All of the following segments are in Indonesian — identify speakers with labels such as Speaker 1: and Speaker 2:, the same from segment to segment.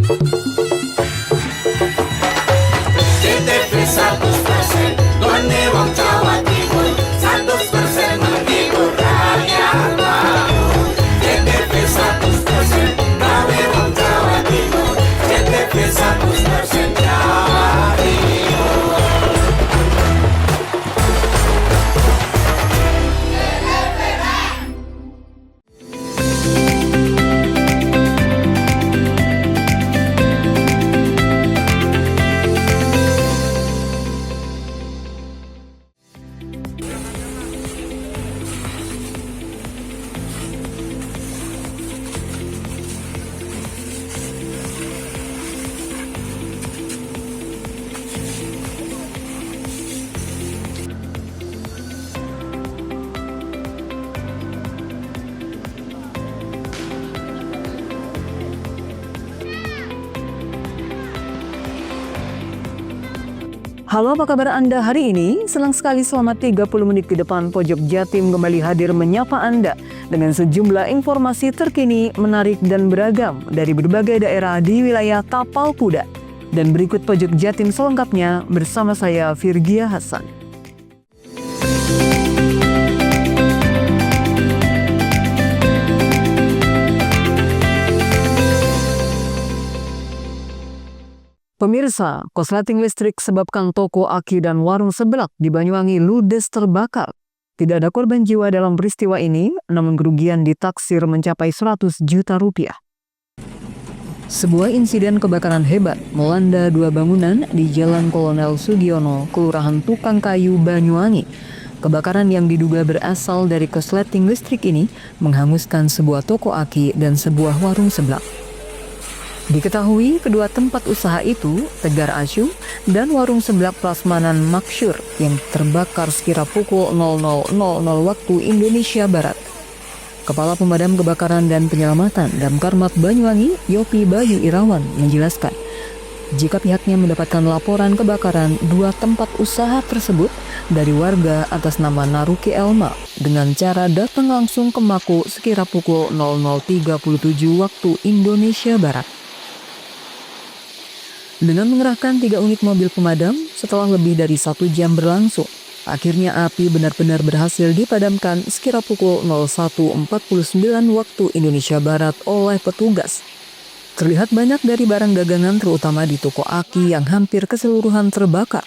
Speaker 1: JTV 100% Gone wong Jawa Timur 100% menghibur rakyat makmur. JTV 100% gawe wong Jawa Timur. JTV 100% Jawa Timur.
Speaker 2: Halo, apa kabar Anda hari ini? Senang sekali selama 30 menit ke depan Pojok Jatim kembali hadir menyapa Anda dengan sejumlah informasi terkini, menarik dan beragam dari berbagai daerah di wilayah Tapal Kuda. Dan berikut Pojok Jatim selengkapnya bersama saya Virgia Hasan. Pemirsa, korsleting listrik sebabkan toko aki dan warung seblak di Banyuwangi ludes terbakar. Tidak ada korban jiwa dalam peristiwa ini, namun kerugian ditaksir mencapai 100 juta rupiah. Sebuah insiden kebakaran hebat melanda dua bangunan di Jalan Kolonel Sugiono, Kelurahan Tukang Kayu, Banyuwangi. Kebakaran yang diduga berasal dari korsleting listrik ini menghanguskan sebuah toko aki dan sebuah warung seblak. Diketahui kedua tempat usaha itu, Tegar Acu dan warung seblak Prasmanan Maksyur yang terbakar sekira pukul 00.00 waktu Indonesia Barat. Kepala Pemadam Kebakaran dan Penyelamatan Damkarmat Banyuwangi, Yopi Bayu Irawan, menjelaskan jika pihaknya mendapatkan laporan kebakaran dua tempat usaha tersebut dari warga atas nama Naruki Elma dengan cara datang langsung ke Mako sekira pukul 00.37 waktu Indonesia Barat. Dengan mengerahkan 3 unit mobil pemadam, setelah lebih dari 1 jam berlangsung, akhirnya api benar-benar berhasil dipadamkan sekira pukul 01.49 waktu Indonesia Barat oleh petugas. Terlihat banyak dari barang dagangan terutama di toko aki yang hampir keseluruhan terbakar.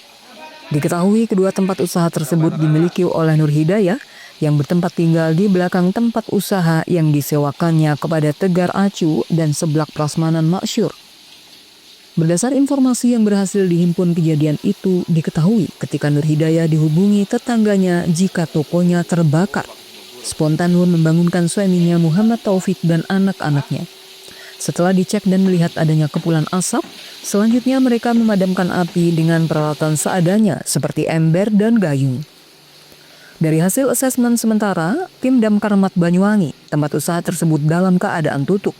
Speaker 2: Diketahui kedua tempat usaha tersebut dimiliki oleh Nur Hidayah yang bertempat tinggal di belakang tempat usaha yang disewakannya kepada Tegar Acu dan seblak Prasmanan Maksyur. Berdasar informasi yang berhasil dihimpun, kejadian itu diketahui ketika Nur Hidayah dihubungi tetangganya jika tokonya terbakar. Spontan Nur membangunkan suaminya Muhammad Taufik dan anak-anaknya. Setelah dicek dan melihat adanya kepulan asap, selanjutnya mereka memadamkan api dengan peralatan seadanya seperti ember dan gayung. Dari hasil asesmen sementara, tim Damkarmat Banyuwangi, tempat usaha tersebut dalam keadaan tutup.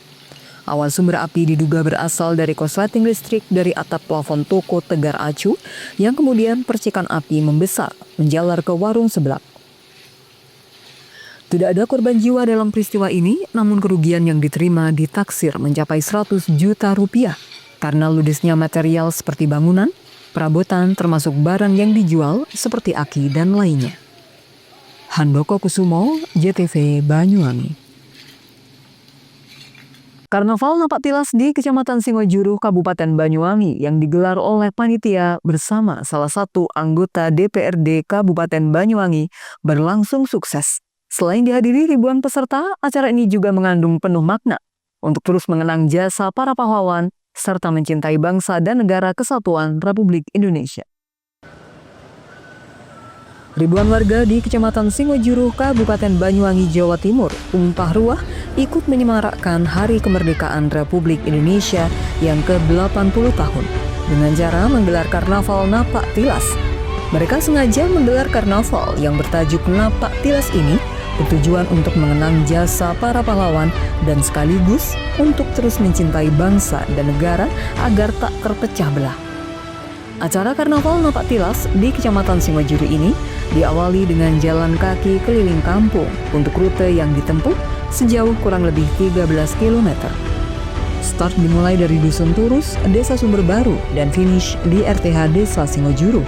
Speaker 2: Awal sumber api diduga berasal dari korsleting listrik dari atap plafon toko Tegar Acu yang kemudian percikan api membesar menjalar ke warung seblak. Tidak ada korban jiwa dalam peristiwa ini, namun kerugian yang diterima ditaksir mencapai 100 juta rupiah karena ludesnya material seperti bangunan, perabotan termasuk barang yang dijual seperti aki dan lainnya. Handoko Kusumo, JTV Banyuwangi. Karnaval Napak Tilas di Kecamatan Singojuru, Kabupaten Banyuwangi yang digelar oleh panitia bersama salah satu anggota DPRD Kabupaten Banyuwangi berlangsung sukses. Selain dihadiri ribuan peserta, acara ini juga mengandung penuh makna untuk terus mengenang jasa para pahlawan serta mencintai bangsa dan negara kesatuan Republik Indonesia. Ribuan warga di Kecamatan Singojuru, Kabupaten Banyuwangi, Jawa Timur, tumpah ruah ikut menyemarakkan Hari Kemerdekaan Republik Indonesia yang ke-80 tahun dengan cara menggelar Karnaval Napak Tilas. Mereka sengaja menggelar karnaval yang bertajuk Napak Tilas ini bertujuan untuk mengenang jasa para pahlawan dan sekaligus untuk terus mencintai bangsa dan negara agar tak terpecah belah. Acara Karnaval Napak Tilas di Kecamatan Singojuru ini diawali dengan jalan kaki keliling kampung untuk rute yang ditempuh sejauh kurang lebih 13 km. Start dimulai dari Dusun Turus, Desa Sumber Baru, dan finish di RTH Desa Singojuru.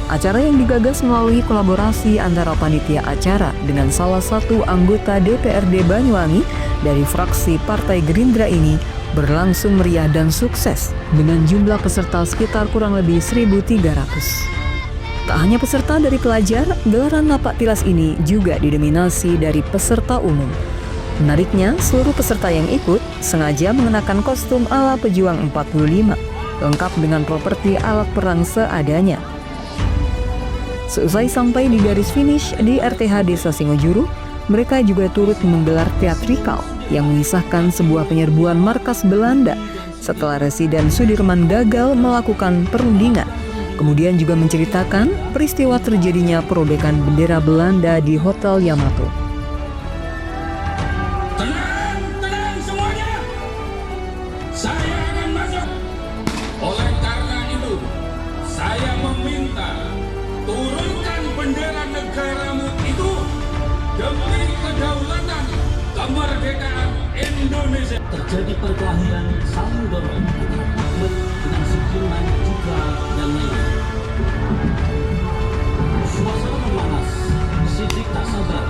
Speaker 2: Acara yang digagas melalui kolaborasi antara panitia acara dengan salah satu anggota DPRD Banyuwangi dari fraksi Partai Gerindra ini berlangsung meriah dan sukses dengan jumlah peserta sekitar kurang lebih 1.300. Tak hanya peserta dari pelajar, gelaran napak tilas ini juga didominasi dari peserta umum. Menariknya, seluruh peserta yang ikut sengaja mengenakan kostum ala pejuang 45, lengkap dengan properti alat perang seadanya. Seusai sampai di garis finish di RTH Desa Singojuru, mereka juga turut menggelar teatrikal yang mengisahkan sebuah penyerbuan markas Belanda setelah Residen Sudirman gagal melakukan perundingan. Kemudian juga menceritakan peristiwa terjadinya perobekan bendera Belanda di Hotel Yamato.
Speaker 3: Tenang semuanya. Saya akan masuk. Oleh karena itu, saya meminta turunkan bendera negaramu itu demi kedaulatan, kemerdekaan Indonesia.
Speaker 4: Terjadi perkelahian saling dorong antara atlet dengan sejumlah juga yang lain. Suasana memanas, Sidik tak sabar.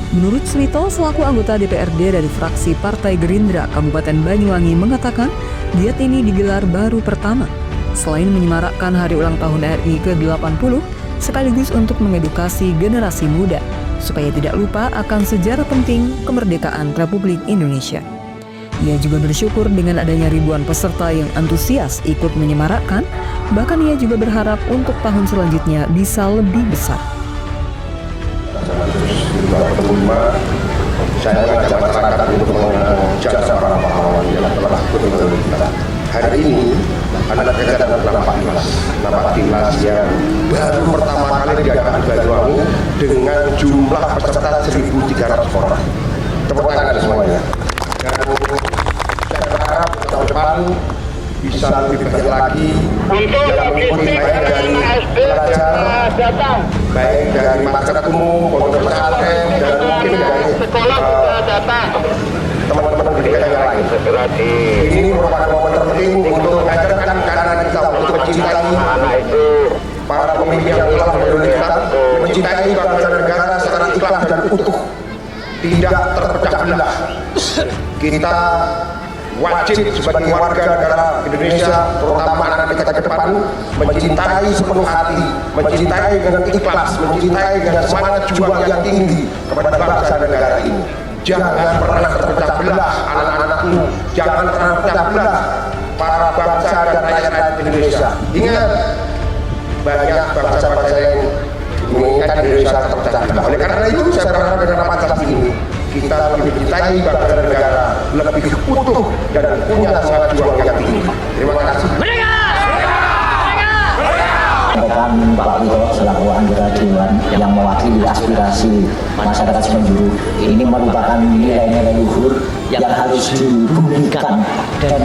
Speaker 2: Menurut Smito, selaku anggota DPRD dari fraksi Partai Gerindra Kabupaten Banyuwangi mengatakan giat ini digelar baru pertama. Selain menyemarakkan hari ulang tahun RI ke-80, sekaligus untuk mengedukasi generasi muda supaya tidak lupa akan sejarah penting kemerdekaan Republik Indonesia. Ia juga bersyukur dengan adanya ribuan peserta yang antusias ikut menyemarakkan, bahkan ia juga berharap untuk tahun selanjutnya bisa lebih besar.
Speaker 5: Saya mengajak masyarakat untuk mengenang jasa para pahlawan yang telah berjasa kita. Hari ini ada kegiatan napak tilas yang baru pertama kali diadakan di Banyuwangi dengan jumlah peserta 1.300 orang. Tepuk tangan semuanya. Dan saya berharap tahun depan bisa lebih banyak lagi yang mengikuti baik dari pelajar, baik dari masyarakat umum, pondok pesantren, dan mungkin dari teman-teman pendidikan yang lain. Ini merupakan momen terpenting untuk mengajarkan kanan kita untuk mencintai para pemimpin yang telah mendahului kita, mencintai bangsa dan negara secara ikhlas dan utuh, tidak terpecah belah. Kita wajib sebagai warga negara Indonesia, terutama anak kita ke depan, mencintai sepenuh hati, mencintai dengan ikhlas, mencintai dengan semangat juang yang tinggi kepada bangsa dan negara ini. Jangan pernah terpecah belah anak-anakmu, jangan pernah terpecah belah para bangsa dan rakyat Indonesia. Ingat, banyak bangsa-bangsa yang menginginkan Indonesia terpecah belah. Oleh karena itu, saya berharap dengan rapat kelas ini kita lebih mencintai bangsa dan negara, lebih utuh dan punya semangat juang yang tinggi. Terima kasih.
Speaker 6: Sampaikan Pak Wito selaku anggota Dewan yang mewakili aspirasi masyarakat Singojuru, ini merupakan nilai-nilai luhur yang harus dibuktikan dan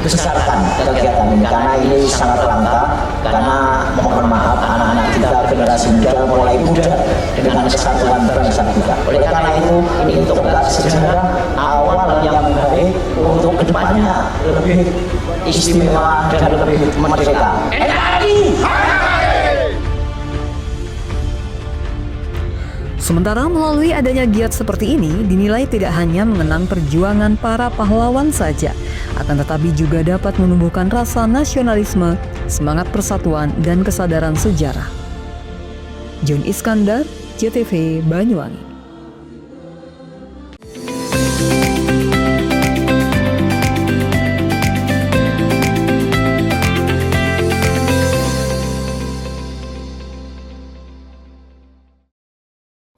Speaker 6: besarkan kegiatan ini, karena ini sangat langka. Karena mohon maaf, anak-anak kita generasi muda mulai muda dengan kesatuan bangsa kita. Oleh karena itu, ini untuk sejarah awal yang baik untuk kedepannya lebih istimewa dan lebih merdeka.
Speaker 2: Sementara melalui adanya giat seperti ini dinilai tidak hanya mengenang perjuangan para pahlawan saja, akan tetapi juga dapat menumbuhkan rasa nasionalisme, semangat persatuan, dan kesadaran sejarah. Jun Iskandar, JTV Banyuwangi.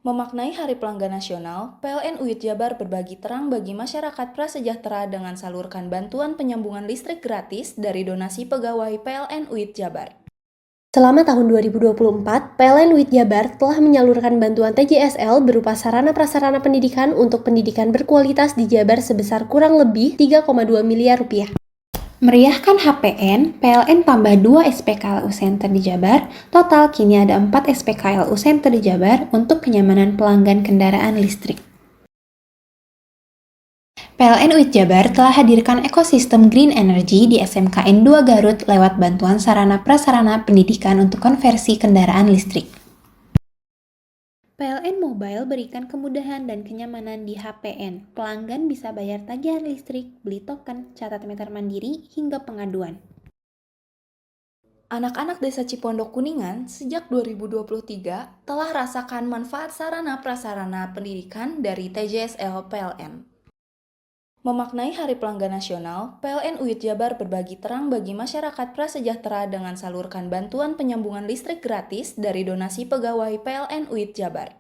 Speaker 7: Memaknai Hari Pelanggan Nasional, PLN UIT Jabar berbagi terang bagi masyarakat prasejahtera dengan salurkan bantuan penyambungan listrik gratis dari donasi pegawai PLN UIT Jabar.
Speaker 8: Selama tahun 2024, PLN UIT Jabar telah menyalurkan bantuan TJSL berupa sarana prasarana pendidikan untuk pendidikan berkualitas di Jabar sebesar kurang lebih 3,2 miliar rupiah. Meriahkan HPN, PLN tambah 2 SPKLU Center di Jabar, total kini ada 4 SPKLU Center di Jabar untuk kenyamanan pelanggan kendaraan listrik. PLN UIT Jabar telah hadirkan ekosistem Green Energy di SMKN 2 Garut lewat bantuan sarana prasarana pendidikan untuk konversi kendaraan listrik. PLN Mobile berikan kemudahan dan kenyamanan di HPN. Pelanggan bisa bayar tagihan listrik, beli token, catat meter mandiri, hingga pengaduan.
Speaker 7: Anak-anak Desa Cipondok Kuningan sejak 2023 telah rasakan manfaat sarana prasarana pendidikan dari TJSL PLN. Memaknai Hari Pelanggan Nasional, PLN UIT Jabar berbagi terang bagi masyarakat prasejahtera dengan salurkan bantuan penyambungan listrik gratis dari donasi pegawai PLN UIT Jabar.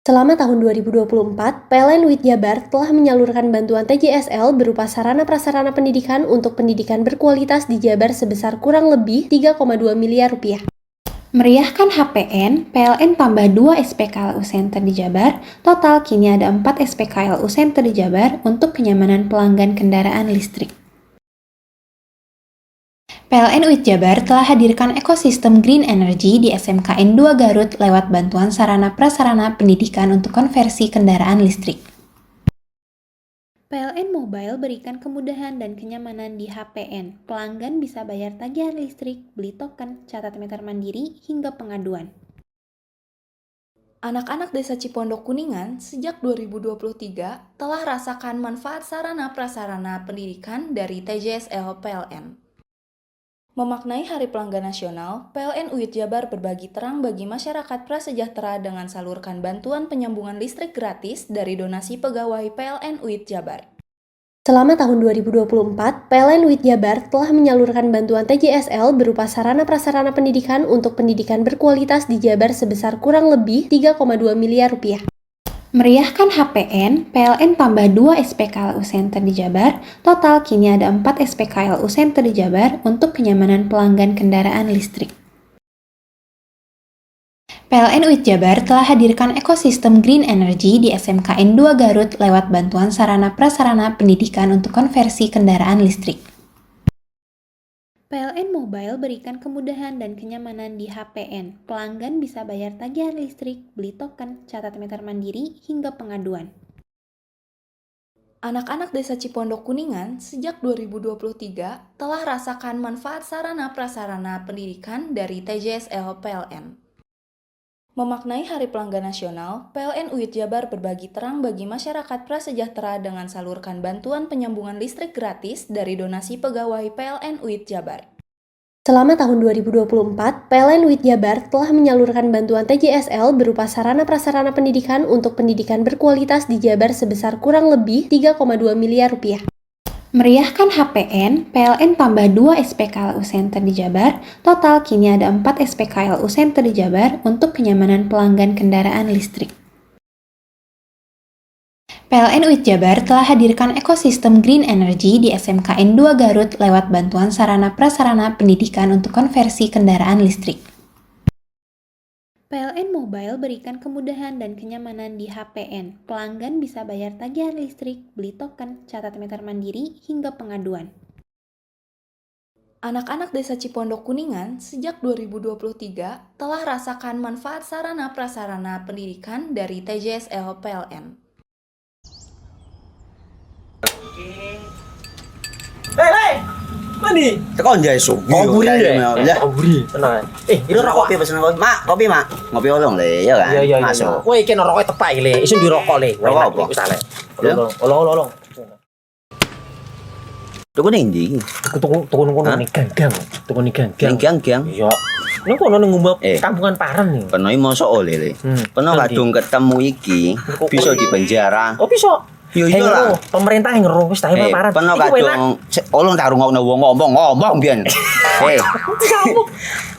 Speaker 8: Selama tahun 2024, PLN UIT Jabar telah menyalurkan bantuan TJSL berupa sarana prasarana pendidikan untuk pendidikan berkualitas di Jabar sebesar kurang lebih 3,2 miliar rupiah. Meriahkan HPN, PLN tambah 2 SPKLU Center di Jabar, total kini ada 4 SPKLU Center di Jabar untuk kenyamanan pelanggan kendaraan listrik. PLN UIT Jabar telah hadirkan ekosistem Green Energy di SMKN 2 Garut lewat bantuan sarana prasarana pendidikan untuk konversi kendaraan listrik. PLN Mobile berikan kemudahan dan kenyamanan di HPN. Pelanggan bisa bayar tagihan listrik, beli token, catat meter mandiri, hingga pengaduan.
Speaker 7: Anak-anak Desa Cipondok Kuningan sejak 2023 telah rasakan manfaat sarana prasarana pendidikan dari TJSL PLN. Memaknai Hari Pelanggan Nasional, PLN UIT Jabar berbagi terang bagi masyarakat prasejahtera dengan salurkan bantuan penyambungan listrik gratis dari donasi pegawai PLN UIT Jabar.
Speaker 8: Selama tahun 2024, PLN UIT Jabar telah menyalurkan bantuan TJSL berupa sarana prasarana pendidikan untuk pendidikan berkualitas di Jabar sebesar kurang lebih 3,2 miliar rupiah. Meriahkan HPN, PLN tambah 2 SPKLU Center di Jabar, total kini ada 4 SPKLU Center di Jabar untuk kenyamanan pelanggan kendaraan listrik. PLN UIT Jabar telah hadirkan ekosistem Green Energy di SMKN 2 Garut lewat bantuan sarana prasarana pendidikan untuk konversi kendaraan listrik. PLN Mobile berikan kemudahan dan kenyamanan di HPN. Pelanggan bisa bayar tagihan listrik, beli token, catat meter mandiri, hingga pengaduan.
Speaker 7: Anak-anak Desa Cipondok Kuningan sejak 2023 telah rasakan manfaat sarana prasarana pendidikan dari TJSL PLN. Memaknai Hari Pelanggan Nasional, PLN UIT Jabar berbagi terang bagi masyarakat prasejahtera dengan salurkan bantuan penyambungan listrik gratis dari donasi pegawai PLN UIT Jabar.
Speaker 8: Selama tahun 2024, PLN UIT Jabar telah menyalurkan bantuan TJSL berupa sarana prasarana pendidikan untuk pendidikan berkualitas di Jabar sebesar kurang lebih 3,2 miliar rupiah. Meriahkan HPN, PLN tambah 2 SPKLU Center di Jabar, total kini ada 4 SPKLU Center di Jabar untuk kenyamanan pelanggan kendaraan listrik. PLN UIT Jabar telah hadirkan ekosistem Green Energy di SMKN 2 Garut lewat bantuan sarana prasarana pendidikan untuk konversi kendaraan listrik. PLN Mobile berikan kemudahan dan kenyamanan di HPN. Pelanggan bisa bayar tagihan listrik, beli token, catat meter mandiri, hingga pengaduan.
Speaker 7: Anak-anak Desa Cipondok Kuningan sejak 2023 telah rasakan manfaat sarana prasarana pendidikan dari TJSL PLN.
Speaker 9: Mandi.
Speaker 10: Tekan jaya su.
Speaker 9: Ngoburi deh.
Speaker 10: Ya.
Speaker 9: Ngoburi. Tenang.
Speaker 10: Ini rokok pesen kopi. Mak, kopi, Mak. Ngopi olong le, ya kan?
Speaker 9: Iya.
Speaker 10: Masuk.
Speaker 9: Kowe iki rokok tepak le. Isin dirokok le.
Speaker 10: Rokok apa?
Speaker 9: Wis ale.
Speaker 10: Ya.
Speaker 9: Olong.
Speaker 10: Tuku ning ndi?
Speaker 9: Tuku kono ning gang. Tuku ning gang.
Speaker 10: Ning gang.
Speaker 9: Iya. Nang kono ning ngumap
Speaker 10: Eh.
Speaker 9: kampungan Paren nih.
Speaker 10: Peno iki mosok oleh le. Peno
Speaker 9: Nanti.
Speaker 10: kadung ketemu iki bisa dipenjara.
Speaker 9: Oh bisa.
Speaker 10: Yo iya lah.
Speaker 9: Pemerintah yang ngeru wis tahe Paren.
Speaker 10: Peno
Speaker 9: Iku enak.
Speaker 10: kadung olong tak rungokno wong ngomong biyen.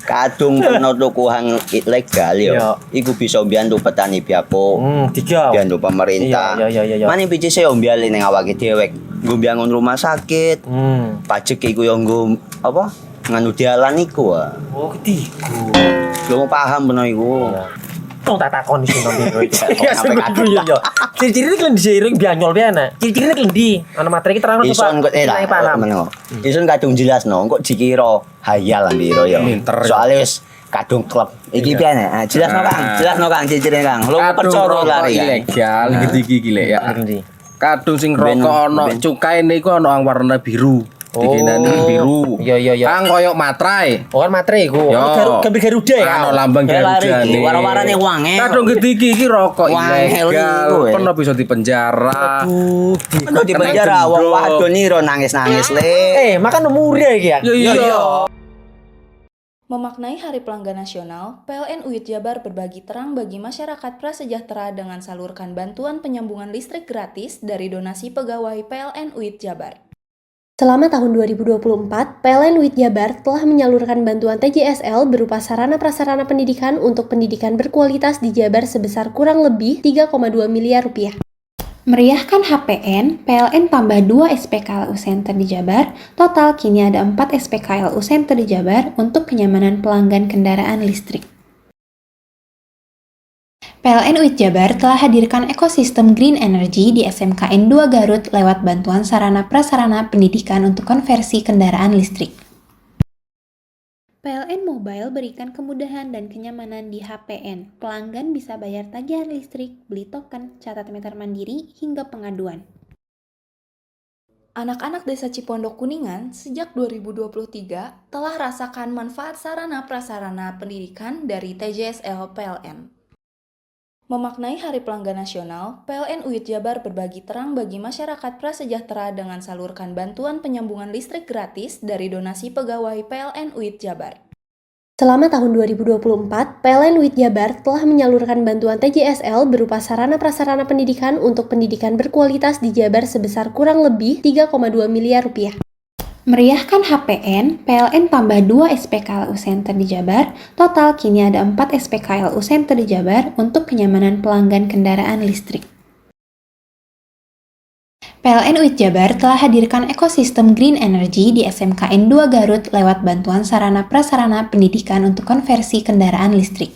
Speaker 10: Kadung peno tuku hang ilegal yo.
Speaker 9: Iya.
Speaker 10: Iku bisa mbiyantu petani biako.
Speaker 9: Tiga.
Speaker 10: Mbiyantu pemerintah.
Speaker 9: Iya.
Speaker 10: Mane pici se ombyale ning awake dhewek. Nggo mbiyangun rumah sakit. Pajak iku yo nggo apa? Nganu dalan iku.
Speaker 9: Oh, ketiku.
Speaker 10: Lu paham peno iku.
Speaker 9: Tong tak takon di sini biro iki.
Speaker 10: Ya, sampe kadung.
Speaker 9: Yo. Ciri-ciri iki di seiring bianyol piye ana. Ciri-cirine iki ndi? Ana materi iki terang
Speaker 10: Ison kok paham. Ison kadung jelasno, kok dikira hayal biro yo. Soale wis kadung klub. Iki piye nek? Jelasno Kang ciri-cirine Kang. Lu percaya lari.
Speaker 11: Ilegal iki lek ya. Kadung sing rokok ana cukaine iku ana warna biru. Dikenani biru.
Speaker 9: Iya.
Speaker 11: Kang koyo matrai.
Speaker 9: Oh kan materi iku. Gambar Garuda ya.
Speaker 11: Ana lambang Garuda nih.
Speaker 10: Wara-warane wange.
Speaker 11: Kadung iki rokok
Speaker 10: Wangel
Speaker 11: ilegal.
Speaker 10: iku,
Speaker 11: Pernah bisa dipenjara.
Speaker 10: Peno di penjara wong wadon iro nangis-nangis le.
Speaker 9: Makan umure iki ya.
Speaker 11: Iya.
Speaker 7: Memaknai Hari Pelanggan Nasional, PLN UIT Jabar berbagi terang bagi masyarakat prasejahtera dengan salurkan bantuan penyambungan listrik gratis dari donasi pegawai PLN UIT Jabar.
Speaker 8: Selama tahun 2024, PLN UIT Jabar telah menyalurkan bantuan TJSL berupa sarana-prasarana pendidikan untuk pendidikan berkualitas di Jabar sebesar kurang lebih 3,2 miliar rupiah. Meriahkan HPN, PLN tambah 2 SPKLU Center di Jabar, total kini ada 4 SPKLU Center di Jabar untuk kenyamanan pelanggan kendaraan listrik. PLN UIT Jabar telah hadirkan ekosistem Green Energy di SMKN 2 Garut lewat bantuan sarana-prasarana pendidikan untuk konversi kendaraan listrik. PLN Mobile berikan kemudahan dan kenyamanan di HPN. Pelanggan bisa bayar tagihan listrik, beli token, catat meter mandiri, hingga pengaduan.
Speaker 7: Anak-anak Desa Cipondok Kuningan sejak 2023 telah rasakan manfaat sarana-prasarana pendidikan dari TJSL PLN. Memaknai Hari Pelanggan Nasional, PLN UIT Jabar berbagi terang bagi masyarakat prasejahtera dengan salurkan bantuan penyambungan listrik gratis dari donasi pegawai PLN UIT Jabar.
Speaker 8: Selama tahun 2024, PLN UIT Jabar telah menyalurkan bantuan TJSL berupa sarana-prasarana pendidikan untuk pendidikan berkualitas di Jabar sebesar kurang lebih 3,2 miliar rupiah. Meriahkan HPN, PLN tambah 2 SPKLU Center di Jabar, total kini ada 4 SPKLU Center di Jabar untuk kenyamanan pelanggan kendaraan listrik. PLN UIT Jabar telah hadirkan ekosistem Green Energy di SMKN 2 Garut lewat bantuan sarana-prasarana pendidikan untuk konversi kendaraan listrik.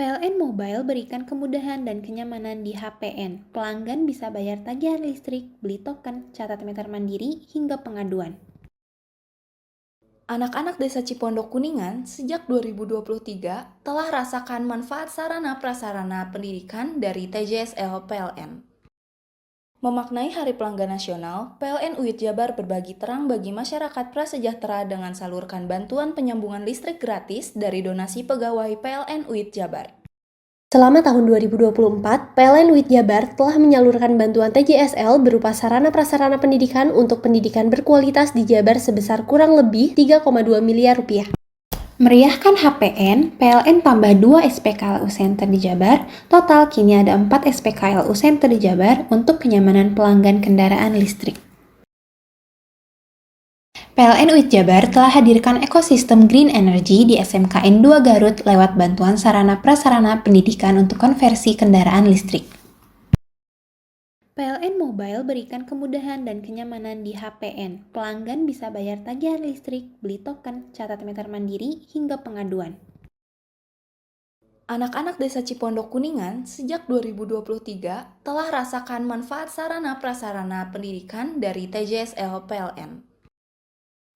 Speaker 8: PLN Mobile berikan kemudahan dan kenyamanan di HPN. Pelanggan bisa bayar tagihan listrik, beli token, catat meter mandiri, hingga pengaduan.
Speaker 7: Anak-anak Desa Cipondok Kuningan sejak 2023 telah rasakan manfaat sarana-prasarana pendidikan dari TJSL PLN. Memaknai Hari Pelanggan Nasional, PLN UIT Jabar berbagi terang bagi masyarakat prasejahtera dengan salurkan bantuan penyambungan listrik gratis dari donasi pegawai PLN UIT Jabar.
Speaker 8: Selama tahun 2024, PLN UIT Jabar telah menyalurkan bantuan TJSL berupa sarana-prasarana pendidikan untuk pendidikan berkualitas di Jabar sebesar kurang lebih 3,2 miliar rupiah. Meriahkan HPN, PLN tambah 2 SPKLU Center di Jabar, total kini ada 4 SPKLU Center di Jabar untuk kenyamanan pelanggan kendaraan listrik. PLN UIT Jabar telah hadirkan ekosistem Green Energy di SMKN 2 Garut lewat bantuan sarana-prasarana pendidikan untuk konversi kendaraan listrik. PLN Mobile berikan kemudahan dan kenyamanan di HPN. Pelanggan bisa bayar tagihan listrik, beli token, catat meter mandiri, hingga pengaduan.
Speaker 7: Anak-anak Desa Cipondok Kuningan sejak 2023 telah rasakan manfaat sarana-prasarana pendidikan dari TJSL PLN.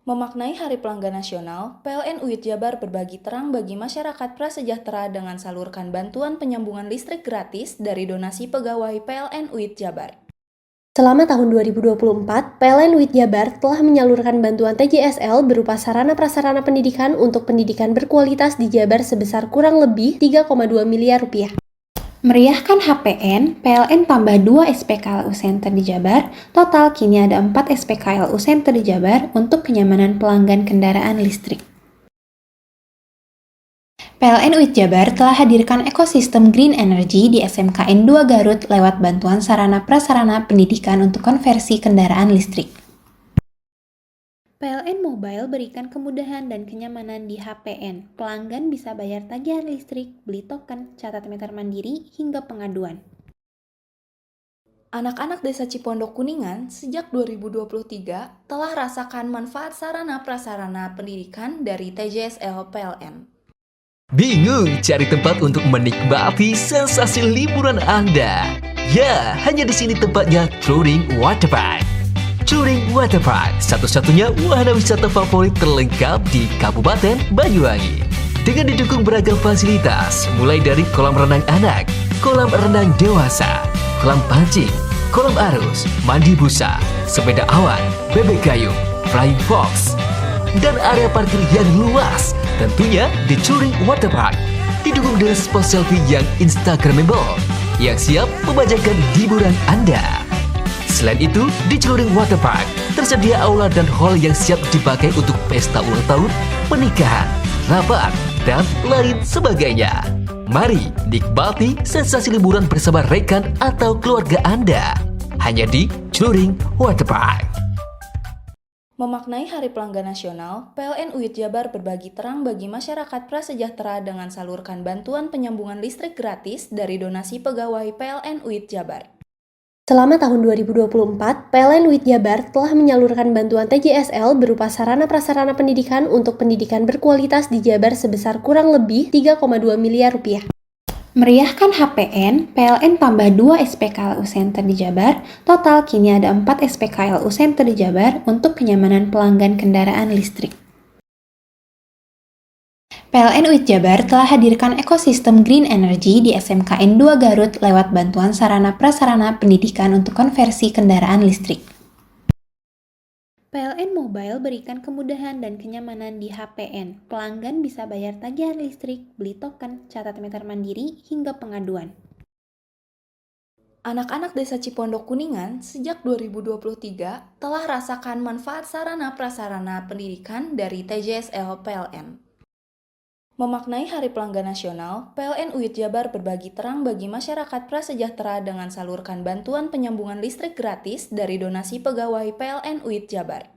Speaker 7: Memaknai Hari Pelanggan Nasional, PLN UIT Jabar berbagi terang bagi masyarakat prasejahtera dengan salurkan bantuan penyambungan listrik gratis dari donasi pegawai PLN UIT Jabar.
Speaker 8: Selama tahun 2024, PLN UIT Jabar telah menyalurkan bantuan TJSL berupa sarana-prasarana pendidikan untuk pendidikan berkualitas di Jabar sebesar kurang lebih 3,2 miliar rupiah. Meriahkan HPN, PLN tambah 2 SPKLU Center di Jabar, total kini ada 4 SPKLU Center di Jabar untuk kenyamanan pelanggan kendaraan listrik. PLN UIT Jabar telah hadirkan ekosistem green energy di SMKN 2 Garut lewat bantuan sarana prasarana pendidikan untuk konversi kendaraan listrik. PLN Mobile berikan kemudahan dan kenyamanan di HPN. Pelanggan bisa bayar tagihan listrik, beli token, catat meter mandiri, hingga pengaduan.
Speaker 7: Anak-anak Desa Cipondok Kuningan sejak 2023 telah rasakan manfaat sarana prasarana pendidikan dari TJSL PLN.
Speaker 12: Bingung cari tempat untuk menikmati sensasi liburan Anda? Ya, hanya di sini tempatnya Touring Waterpark. Touring Waterpark, satu-satunya wahana wisata favorit terlengkap di Kabupaten Banyuwangi. Dengan didukung beragam fasilitas, mulai dari kolam renang anak, kolam renang dewasa, kolam pancing, kolam arus, mandi busa, sepeda awan, bebek gayung, flying fox, dan area parkir yang luas. Tentunya di Touring Waterpark, didukung dengan spot selfie yang instagramable, yang siap membajakan hiburan Anda. Selain itu, di Touring Waterpark tersedia aula dan hall yang siap dipakai untuk pesta ulang tahun, pernikahan, rapat, dan lain sebagainya. Mari nikmati sensasi liburan bersama rekan atau keluarga Anda. Hanya di Touring Waterpark.
Speaker 7: Memaknai Hari Pelanggan Nasional, PLN UIT Jabar berbagi terang bagi masyarakat prasejahtera dengan salurkan bantuan penyambungan listrik gratis dari donasi pegawai PLN UIT Jabar.
Speaker 8: Selama tahun 2024, PLN UIT Jabar telah menyalurkan bantuan TJSL berupa sarana prasarana pendidikan untuk pendidikan berkualitas di Jabar sebesar kurang lebih 3,2 miliar rupiah. Meriahkan HPN, PLN tambah 2 SPKLU Center di Jabar, total kini ada 4 SPKLU Center di Jabar untuk kenyamanan pelanggan kendaraan listrik. PLN UIT Jabar telah hadirkan ekosistem green energy di SMKN 2 Garut lewat bantuan sarana prasarana pendidikan untuk konversi kendaraan listrik. PLN Mobile berikan kemudahan dan kenyamanan di HPN. Pelanggan bisa bayar tagihan listrik, beli token, catat meter mandiri, hingga pengaduan.
Speaker 7: Anak-anak Desa Cipondok Kuningan sejak 2023 telah rasakan manfaat sarana prasarana pendidikan dari TJSL PLN. Memaknai Hari Pelanggan Nasional, PLN UIT Jabar berbagi terang bagi masyarakat prasejahtera dengan salurkan bantuan penyambungan listrik gratis dari donasi pegawai PLN UIT Jabar.